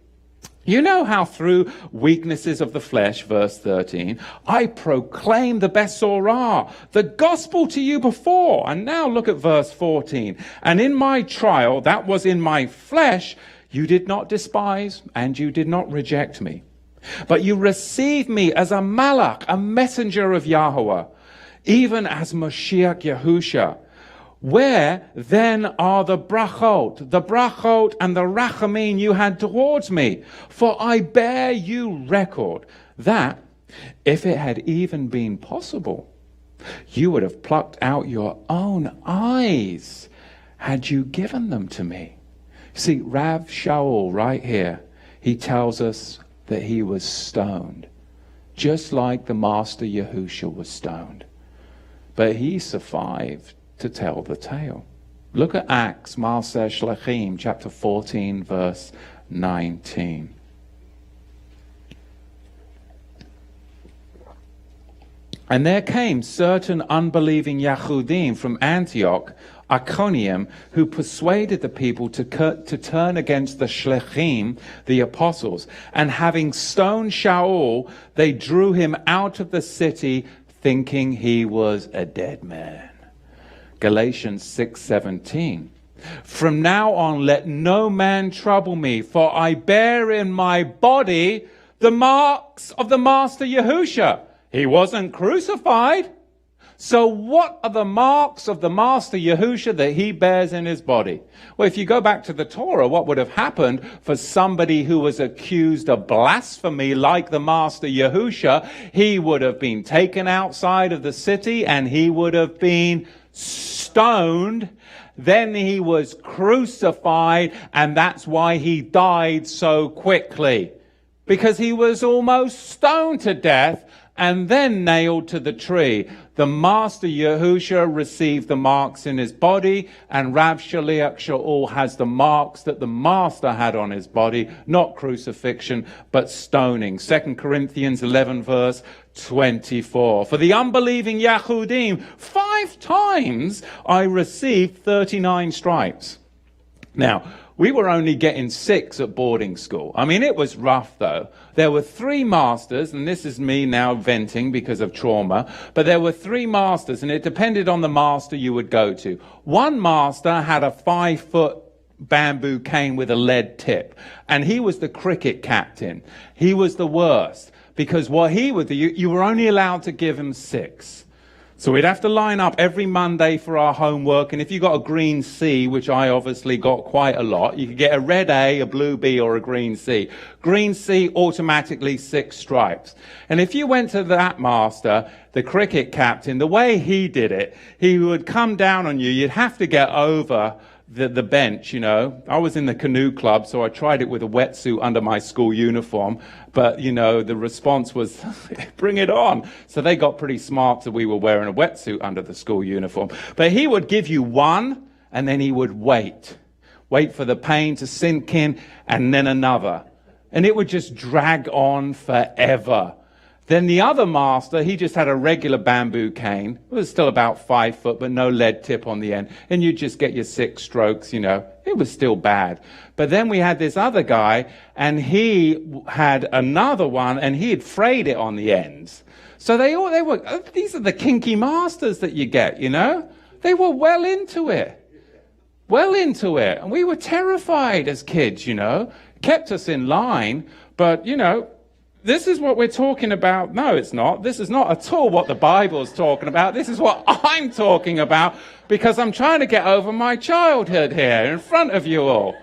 You know how through weaknesses of the flesh, verse 13, I proclaim the Besorah, the gospel to you before. And now look at verse 14. And in my trial, that was in my flesh, you did not despise and you did not reject me. But you received me as a malach, a messenger of Yahweh, even as Mashiach Yahusha. Where then are the brachot and the rachamim you had towards me? For I bear you record that, if it had even been possible, you would have plucked out your own eyes had you given them to me. See, Rav Shaul right here, he tells us that he was stoned, just like the master Yahusha was stoned. But he survived to tell the tale. Look at Acts, Maaseh Shlachim, chapter 14, verse 19. And there came certain unbelieving Yahudim from Antioch, Iconium, who persuaded the people to turn against the Shlachim, the apostles. And having stoned Shaul, they drew him out of the city, thinking he was a dead man. Galatians 6:17. From now on, let no man trouble me, for I bear in my body the marks of the Master Yahusha. He wasn't crucified. So what are the marks of the Master Yahusha that he bears in his body? Well, if you go back to the Torah, what would have happened for somebody who was accused of blasphemy like the Master Yahusha? He would have been taken outside of the city and he would have been stoned. Then he was crucified, and that's why he died so quickly, because he was almost stoned to death and then nailed to the tree. The Master Yahusha received the marks in his body, and Rav Shaliach Shaul has the marks that the Master had on his body, not crucifixion, but stoning. 2 Corinthians 11, verse 24. For the unbelieving Yahudim, 5 times I received 39 stripes. Now, we were only getting 6 at boarding school. I mean, it was rough, though. There were 3 masters, and this is me now venting because of trauma, but there were 3 masters, and it depended on the master you would go to. One master had a 5-foot bamboo cane with a lead tip, and he was the cricket captain. He was the worst, because what he would do, you were only allowed to give him 6. So we'd have to line up every Monday for our homework, and if you got a green C, which I obviously got quite a lot, you could get a red A, a blue B, or a green C. Green C, automatically 6 stripes. And if you went to that master, the cricket captain, the way he did it, he would come down on you. You'd have to get over the bench, you know. I was in the canoe club, so I tried it with a wetsuit under my school uniform. But, you know, the response was, bring it on. So they got pretty smart that we were wearing a wetsuit under the school uniform. But he would give you 1, and then he would wait for the pain to sink in, and then another. And it would just drag on forever. Then the other master, he just had a regular bamboo cane. It was still about 5 foot, but no lead tip on the end. And you just get your 6 strokes, you know. It was still bad. But then we had this other guy, and he had another one, and he had frayed it on the ends. So they were, these are the kinky masters that you get, you know. They were well into it. And we were terrified as kids, you know. Kept us in line, but, you know, this is what we're talking about. No, it's not. This is not at all what the Bible's talking about. This is what I'm talking about, because I'm trying to get over my childhood here in front of you all.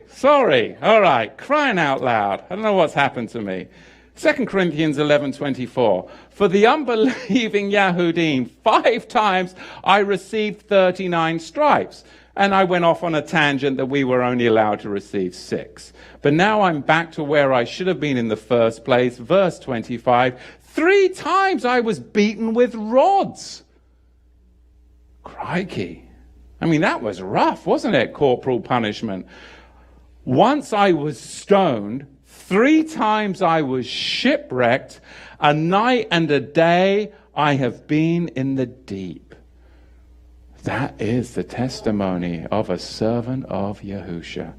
Sorry. All right. Crying out loud. I don't know what's happened to me. 2 Corinthians 11:24. For the unbelieving Yahudim, 5 times I received 39 stripes. And I went off on a tangent that we were only allowed to receive 6. But now I'm back to where I should have been in the first place. Verse 25. 3 times I was beaten with rods. Crikey. I mean, that was rough, wasn't it? Corporal punishment. Once I was stoned. 3 times I was shipwrecked. A night and a day I have been in the deep. That is the testimony of a servant of Yahusha.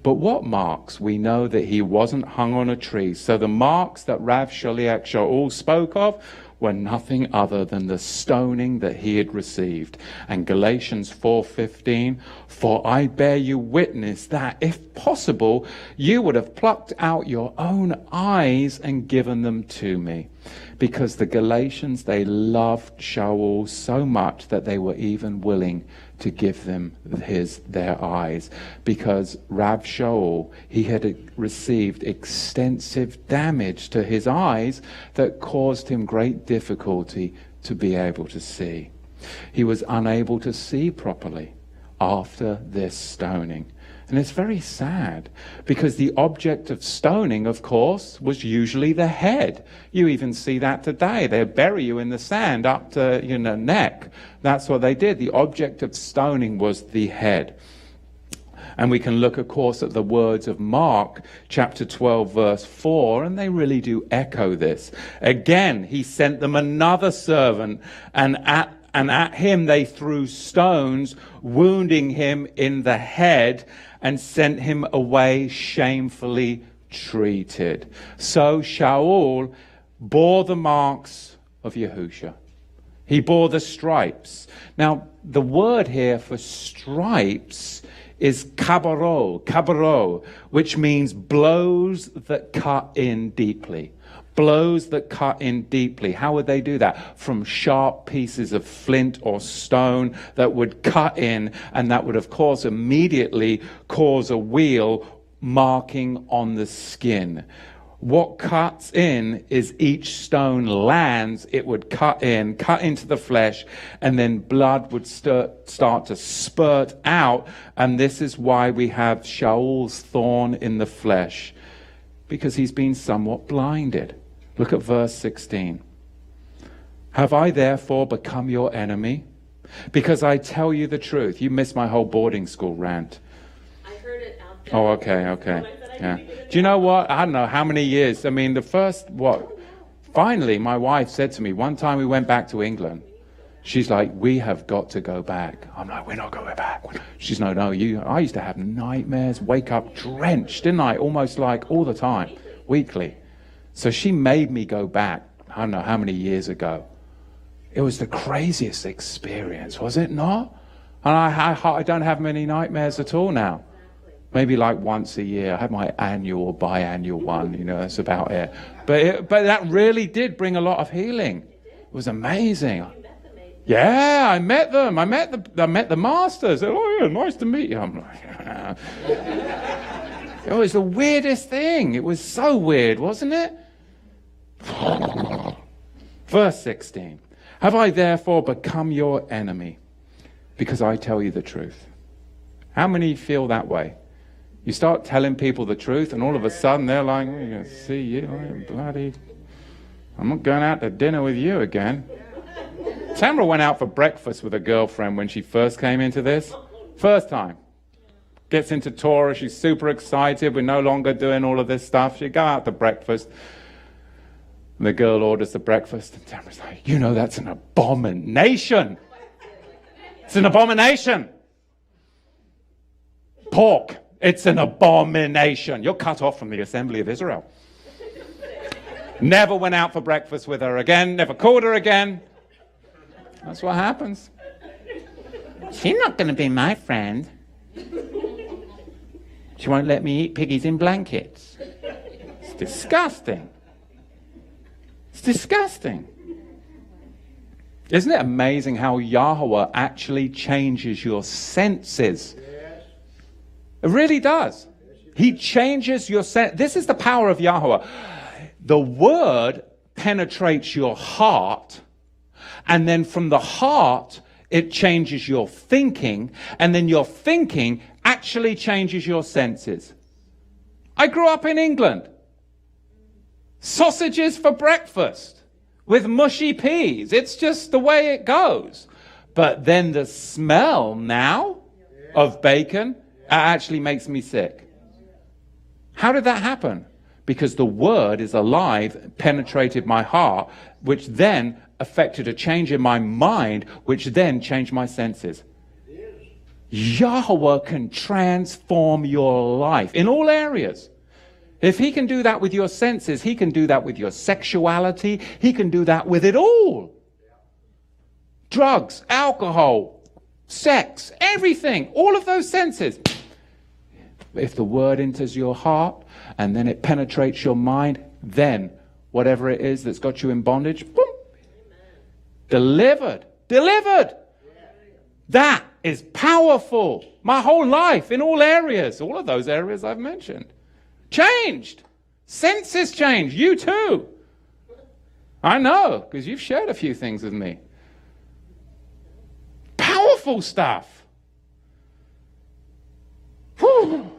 But what marks? We know that he wasn't hung on a tree. So the marks that Rav Shaliach Shaul spoke of were nothing other than the stoning that he had received. And Galatians 4:15, for I bear you witness that, if possible, you would have plucked out your own eyes and given them to me. Because the Galatians, they loved Shaul so much that they were even willing to give them their eyes. Because Rav Shaul, he had received extensive damage to his eyes that caused him great difficulty to be able to see. He was unable to see properly after this stoning. And it's very sad, because the object of stoning, of course, was usually the head. You even see that today. They bury you in the sand up to neck. That's what they did. The object of stoning was the head. And we can look, of course, at the words of Mark, chapter 12, verse 4, and they really do echo this. Again, he sent them another servant, and at him they threw stones, wounding him in the head, and sent him away shamefully treated. So Shaul bore the marks of Yahusha. He bore the stripes. Now, the word here for stripes is kabaro, which means blows that cut in deeply. Blows that cut in deeply. How would they do that? From sharp pieces of flint or stone that would cut in, and that would, of course, immediately cause a wheal marking on the skin. What cuts in is each stone lands, it would cut into the flesh, and then blood would start to spurt out. And this is why we have Shaul's thorn in the flesh, because he's been somewhat blinded. Look at verse 16. Have I therefore become your enemy? Because I tell you the truth. You missed my whole boarding school rant. I heard it out there. Oh, okay. Yeah. Do you know what? I don't know how many years. I mean, finally, my wife said to me, one time we went back to England. She's like, we have got to go back. I'm like, we're not going back. She's no, I used to have nightmares, wake up drenched, didn't I? Almost like all the time, weekly. So she made me go back, I don't know how many years ago. It was the craziest experience, was it not? And I don't have many nightmares at all now. Maybe like once a year. I had my annual or biannual one, that's about it. But that really did bring a lot of healing. It was amazing. Yeah, I met them. I met the masters. They're like, oh yeah, nice to meet you. I'm like, it was the weirdest thing. It was so weird, wasn't it? Verse 16. Have I therefore become your enemy because I tell you the truth? How many feel that way? You start telling people the truth and all of a sudden they're like, we're going to see you. I'm not going out to dinner with you again. Tamara went out for breakfast with a girlfriend when she first came into this. First time. Gets into Torah. She's super excited. We're no longer doing all of this stuff. She go out to breakfast. And the girl orders the breakfast. And Tamara's like, that's an abomination. It's an abomination. Pork. It's an abomination. You're cut off from the Assembly of Israel. Never went out for breakfast with her again. Never called her again. That's what happens. She's not going to be my friend. She won't let me eat piggies in blankets. It's disgusting. disgusting. Isn't it amazing how Yahweh actually changes your senses? It really does. He changes your sense. This is the power of Yahweh. The word penetrates your heart, and then from the heart, it changes your thinking, and then your thinking actually changes your senses. I grew up in England. Sausages for breakfast with mushy peas. It's just the way it goes. But then the smell now of bacon actually makes me sick. How did that happen? Because the word is alive, penetrated my heart, which then affected a change in my mind, which then changed my senses. Yahweh can transform your life in all areas. If he can do that with your senses, he can do that with your sexuality. He can do that with it all. Drugs, alcohol, sex, everything, all of those senses. If the word enters your heart and then it penetrates your mind, then whatever it is that's got you in bondage, boom, delivered. That is powerful. My whole life in all areas, all of those areas I've mentioned, changed. Senses changed. You too. I know, because you've shared a few things with me. Powerful stuff. Whew.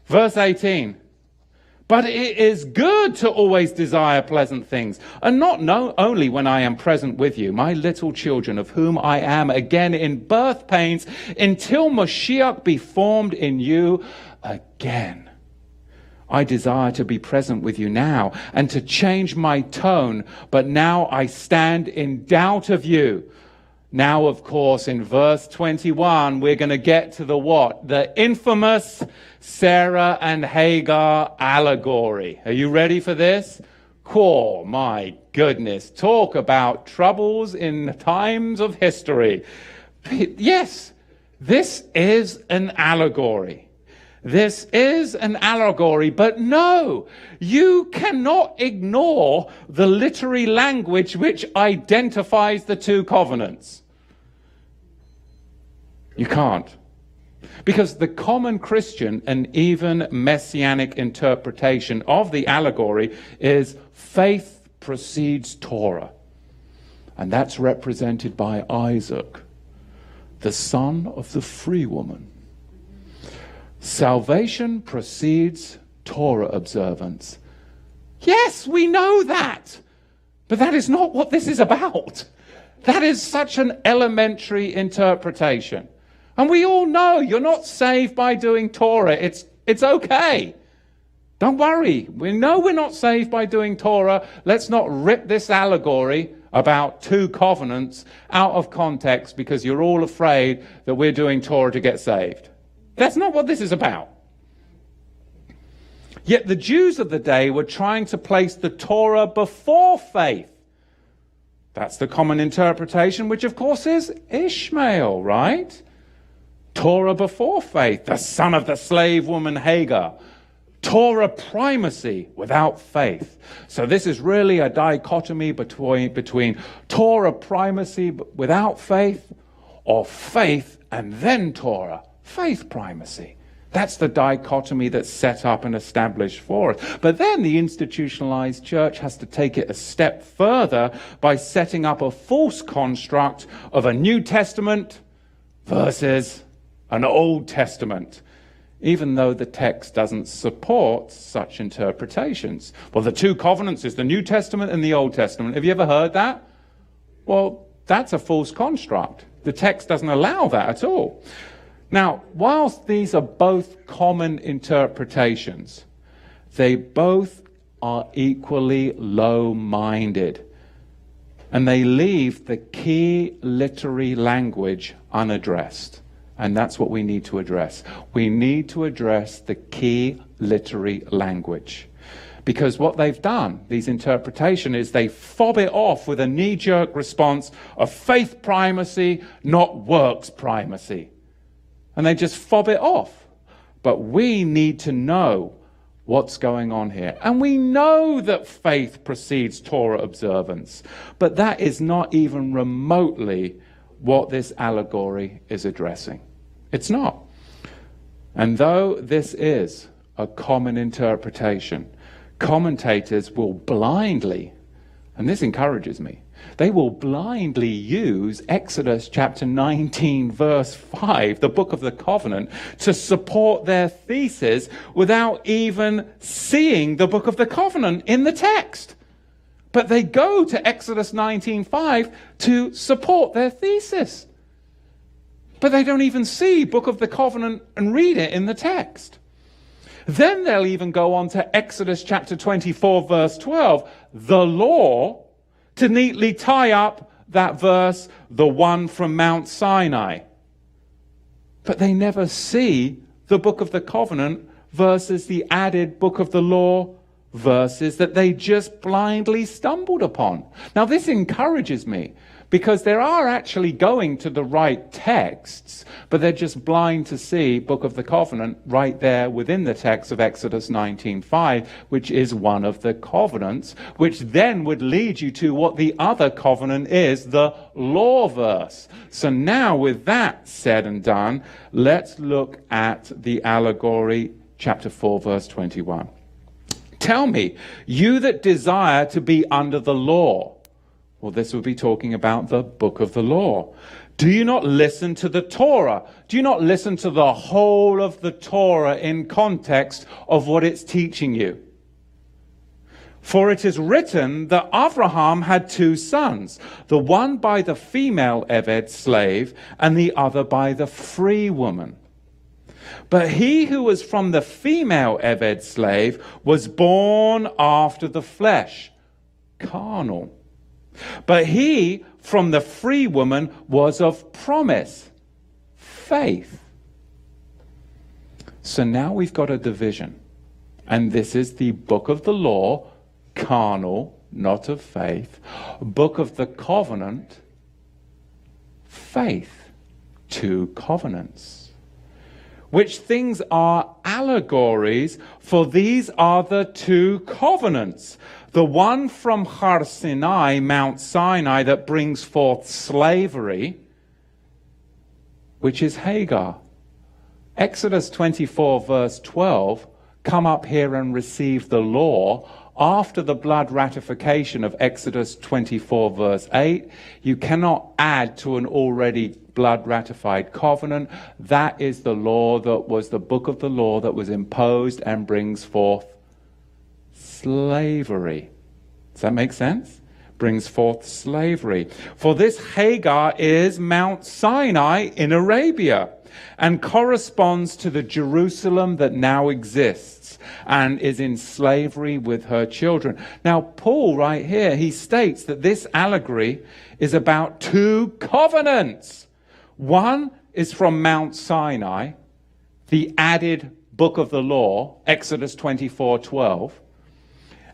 Verse 18. But it is good to always desire pleasant things, and not only when I am present with you, my little children, of whom I am again in birth pains, until Mashiach be formed in you again. I desire to be present with you now, and to change my tone, but now I stand in doubt of you. Now, of course, in verse 21, we're going to get to the what? The infamous Sarah and Hagar allegory. Are you ready for this? Oh, my goodness. Talk about troubles in times of history. Yes, this is an allegory. This is an allegory, but no, you cannot ignore the literary language which identifies the two covenants. You can't. Because the common Christian and even messianic interpretation of the allegory is faith precedes Torah. And that's represented by Isaac, the son of the free woman. Salvation precedes Torah observance. Yes, we know that. But that is not what this is about. That is such an elementary interpretation. And we all know you're not saved by doing Torah. It's okay. Don't worry. We know we're not saved by doing Torah. Let's not rip this allegory about two covenants out of context because you're all afraid that we're doing Torah to get saved. That's not what this is about. Yet the Jews of the day were trying to place the Torah before faith. That's the common interpretation, which of course is Ishmael, right? Torah before faith, the son of the slave woman Hagar. Torah primacy without faith. So this is really a dichotomy between Torah primacy without faith, or faith and then Torah, faith primacy. That's the dichotomy that's set up and established for us. But then the institutionalized church has to take it a step further by setting up a false construct of a New Testament versus an Old Testament, even though the text doesn't support such interpretations. Well, the two covenants is the New Testament and the Old Testament. Have you ever heard that? Well, that's a false construct. The text doesn't allow that at all. Now, whilst these are both common interpretations, they both are equally low-minded. And they leave the key literary language unaddressed. And that's what we need to address. We need to address the key literary language. Because what they've done, these interpretations, is they fob it off with a knee-jerk response of faith primacy, not works primacy. And they just fob it off. But we need to know what's going on here. And we know that faith precedes Torah observance, but that is not even remotely what this allegory is addressing. It's not. And though this is a common interpretation, commentators will blindly, and this encourages me, they will blindly use Exodus chapter 19 verse 5, the book of the covenant, to support their thesis without even seeing the book of the covenant in the text. But they go to Exodus 19:5 to support their thesis. But they don't even see book of the covenant and read it in the text. Then they'll even go on to Exodus chapter 24 verse 12, the law, to neatly tie up that verse, the one from Mount Sinai. But they never see the book of the covenant versus the added book of the law verses that they just blindly stumbled upon. Now this encourages me, because they are actually going to the right texts, but they're just blind to see book of the covenant right there within the text of Exodus 19:5, which is one of the covenants, which then would lead you to what the other covenant is, the law verse. So now with that said and done, let's look at the allegory, chapter 4, verse 21. Tell me, you that desire to be under the law. Well, this will be talking about the book of the law. Do you not listen to the Torah? Do you not listen to the whole of the Torah in context of what it's teaching you? For it is written that Abraham had two sons, the one by the female Eved slave and the other by the free woman. But he who was from the female Eved slave was born after the flesh, carnal. But he from the free woman was of promise, faith. So now we've got a division. And this is the book of the law, carnal, not of faith. Book of the covenant, faith, two covenants. Which things are allegories, for these are the two covenants. The one from Har Sinai, Mount Sinai, that brings forth slavery, which is Hagar. Exodus 24 verse 12, come up here and receive the law. After the blood ratification of Exodus 24 verse 8, you cannot add to an already blood ratified covenant. That is the law that was the book of the law that was imposed and brings forth slavery. Does that make sense? Brings forth slavery. For this Hagar is Mount Sinai in Arabia and corresponds to the Jerusalem that now exists and is in slavery with her children. Now, Paul right here, he states that this allegory is about two covenants. One is from Mount Sinai, the added book of the law, Exodus 24:12.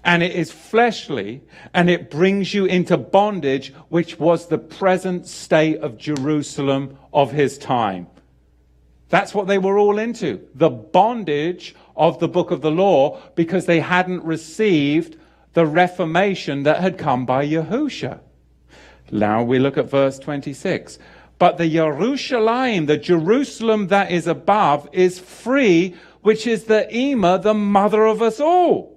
And it is fleshly, and it brings you into bondage, which was the present state of Jerusalem of his time. That's what they were all into, the bondage of the book of the law, because they hadn't received the reformation that had come by Yahusha. Now we look at verse 26. But the Yerushalayim, the Jerusalem that is above, is free, which is the Ema, the mother of us all.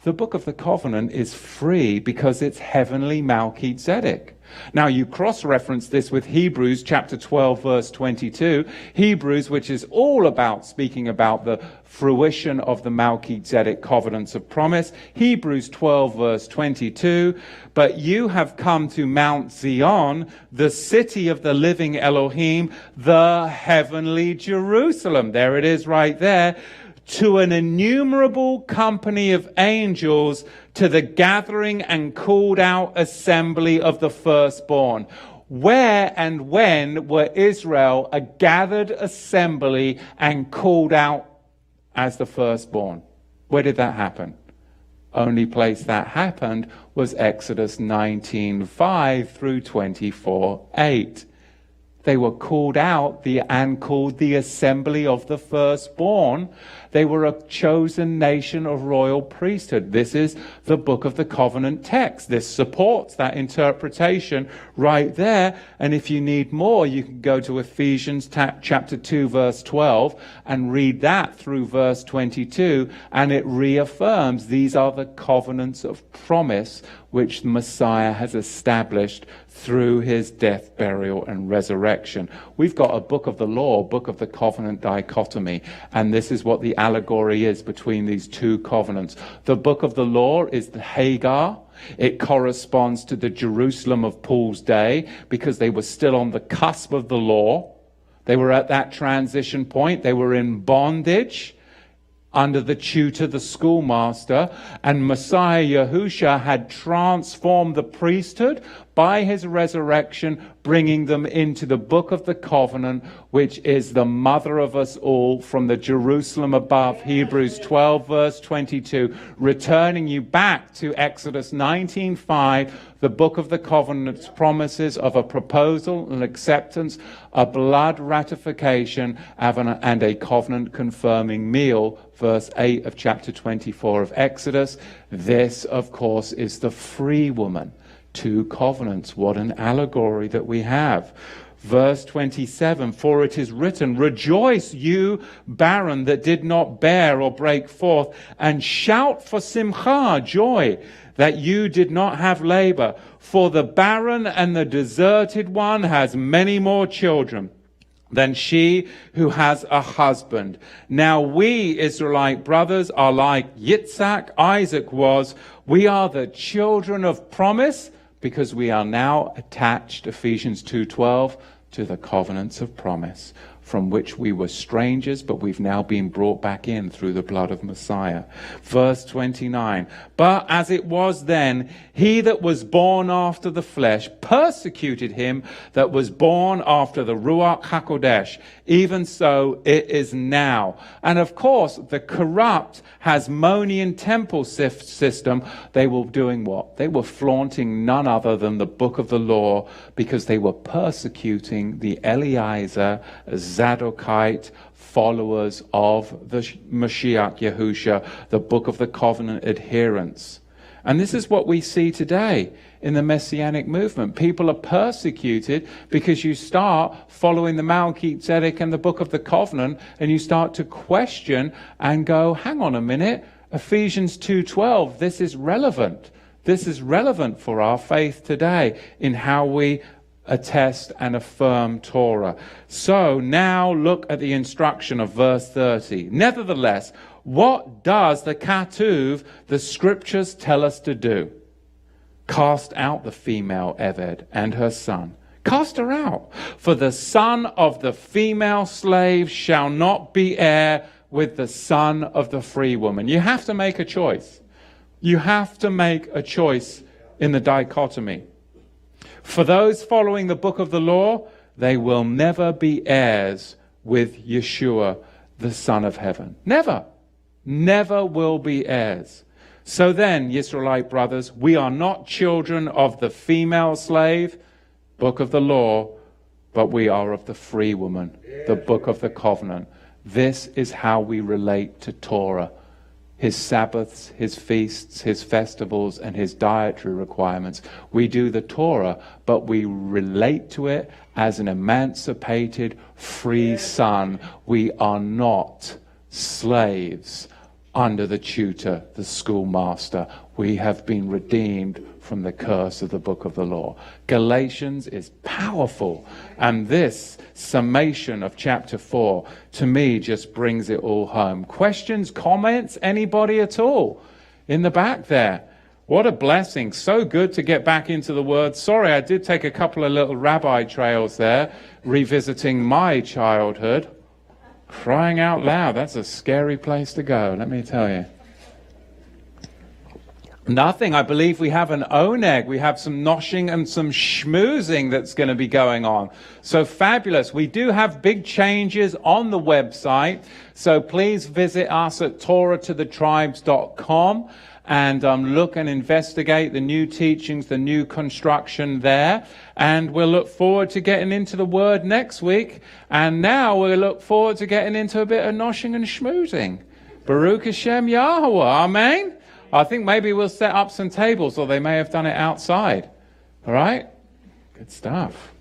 The book of the covenant is free because it's heavenly Melchizedek. Now you cross-reference this with Hebrews chapter 12 verse 22. Hebrews, which is all about speaking about the fruition of the Melchizedek covenants of promise. Hebrews 12 verse 22. But you have come to Mount Zion, the city of the living Elohim, the heavenly Jerusalem. There it is right there. To an innumerable company of angels, to the gathering and called out assembly of the firstborn. Where and when were Israel a gathered assembly and called out as the firstborn? Where did that happen? Only place that happened was Exodus 19:5 through 24:8. They were called out and called the assembly of the firstborn. They were a chosen nation of royal priesthood. This is the book of the covenant text. This supports that interpretation right there. And if you need more, you can go to Ephesians chapter 2, verse 12, and read that through verse 22. And it reaffirms these are the covenants of promise which the Messiah has established through his death, burial, and resurrection. We've got a book of the law, book of the covenant dichotomy, and this is what the allegory is between these two covenants. The book of the law is the Hagar. It corresponds to the Jerusalem of Paul's day because they were still on the cusp of the law. They were at that transition point. They were in bondage under the tutor, the schoolmaster, and Messiah Yahusha had transformed the priesthood by his resurrection, bringing them into the book of the covenant, which is the mother of us all, from the Jerusalem above, Hebrews 12, verse 22, returning you back to Exodus 19:5, the book of the covenant's promises of a proposal and acceptance, a blood ratification, and a covenant confirming meal, verse 8 of chapter 24 of Exodus. This, of course, is the free woman. Two covenants. What an allegory that we have. Verse 27, for it is written, rejoice, you barren that did not bear or break forth, and shout for simcha, joy, that you did not have labor. For the barren and the deserted one has many more children than she who has a husband. Now we, Israelite brothers, are like Yitzhak, Isaac was. We are the children of promise, because we are now attached, Ephesians 2:12, to the covenants of promise, from which we were strangers, but we've now been brought back in through the blood of Messiah. Verse 29, but as it was then, he that was born after the flesh persecuted him that was born after the Ruach HaKodesh. Even so it is now. And of course, the corrupt Hasmonean temple system, they were doing what? They were flaunting none other than the book of the law, because they were persecuting the Eliezer, Zadokite followers of the Mashiach Yahusha, the book of the covenant adherents. And this is what we see today in the Messianic movement. People are persecuted because you start following the Melchizedek and the book of the covenant, and you start to question and go, hang on a minute, Ephesians 2:12, this is relevant. This is relevant for our faith today in how we attest and affirm Torah. So now look at the instruction of verse 30. Nevertheless, what does the Katuv, the scriptures, tell us to do? Cast out the female Eved and her son. Cast her out. For the son of the female slave shall not be heir with the son of the free woman. You have to make a choice. You have to make a choice in the dichotomy. For those following the book of the law, they will never be heirs with Yeshua, the Son of Heaven. Never. Never will be heirs. So then, Israelite brothers, we are not children of the female slave, book of the law, but we are of the free woman, the book of the covenant. This is how we relate to Torah. His Sabbaths, his feasts, his festivals, and his dietary requirements. We do the Torah, but we relate to it as an emancipated, free son. We are not slaves under the tutor, the schoolmaster. We have been redeemed from the curse of the book of the law. Galatians is powerful. And this summation of chapter 4, to me, just brings it all home. Questions, comments, anybody at all? In the back there. What a blessing. So good to get back into the Word. Sorry, I did take a couple of little rabbi trails there, revisiting my childhood. Crying out loud, that's a scary place to go, let me tell you. Nothing. I believe we have an oneg. We have some noshing and some schmoozing that's going to be going on. So fabulous. We do have big changes on the website. So please visit us at torah2thetribes.com and look and investigate the new teachings, the new construction there. And we'll look forward to getting into the word next week. And now we'll look forward to getting into a bit of noshing and schmoozing. Baruch Hashem Yahweh. Amen. I think maybe we'll set up some tables, or they may have done it outside. All right? Good stuff.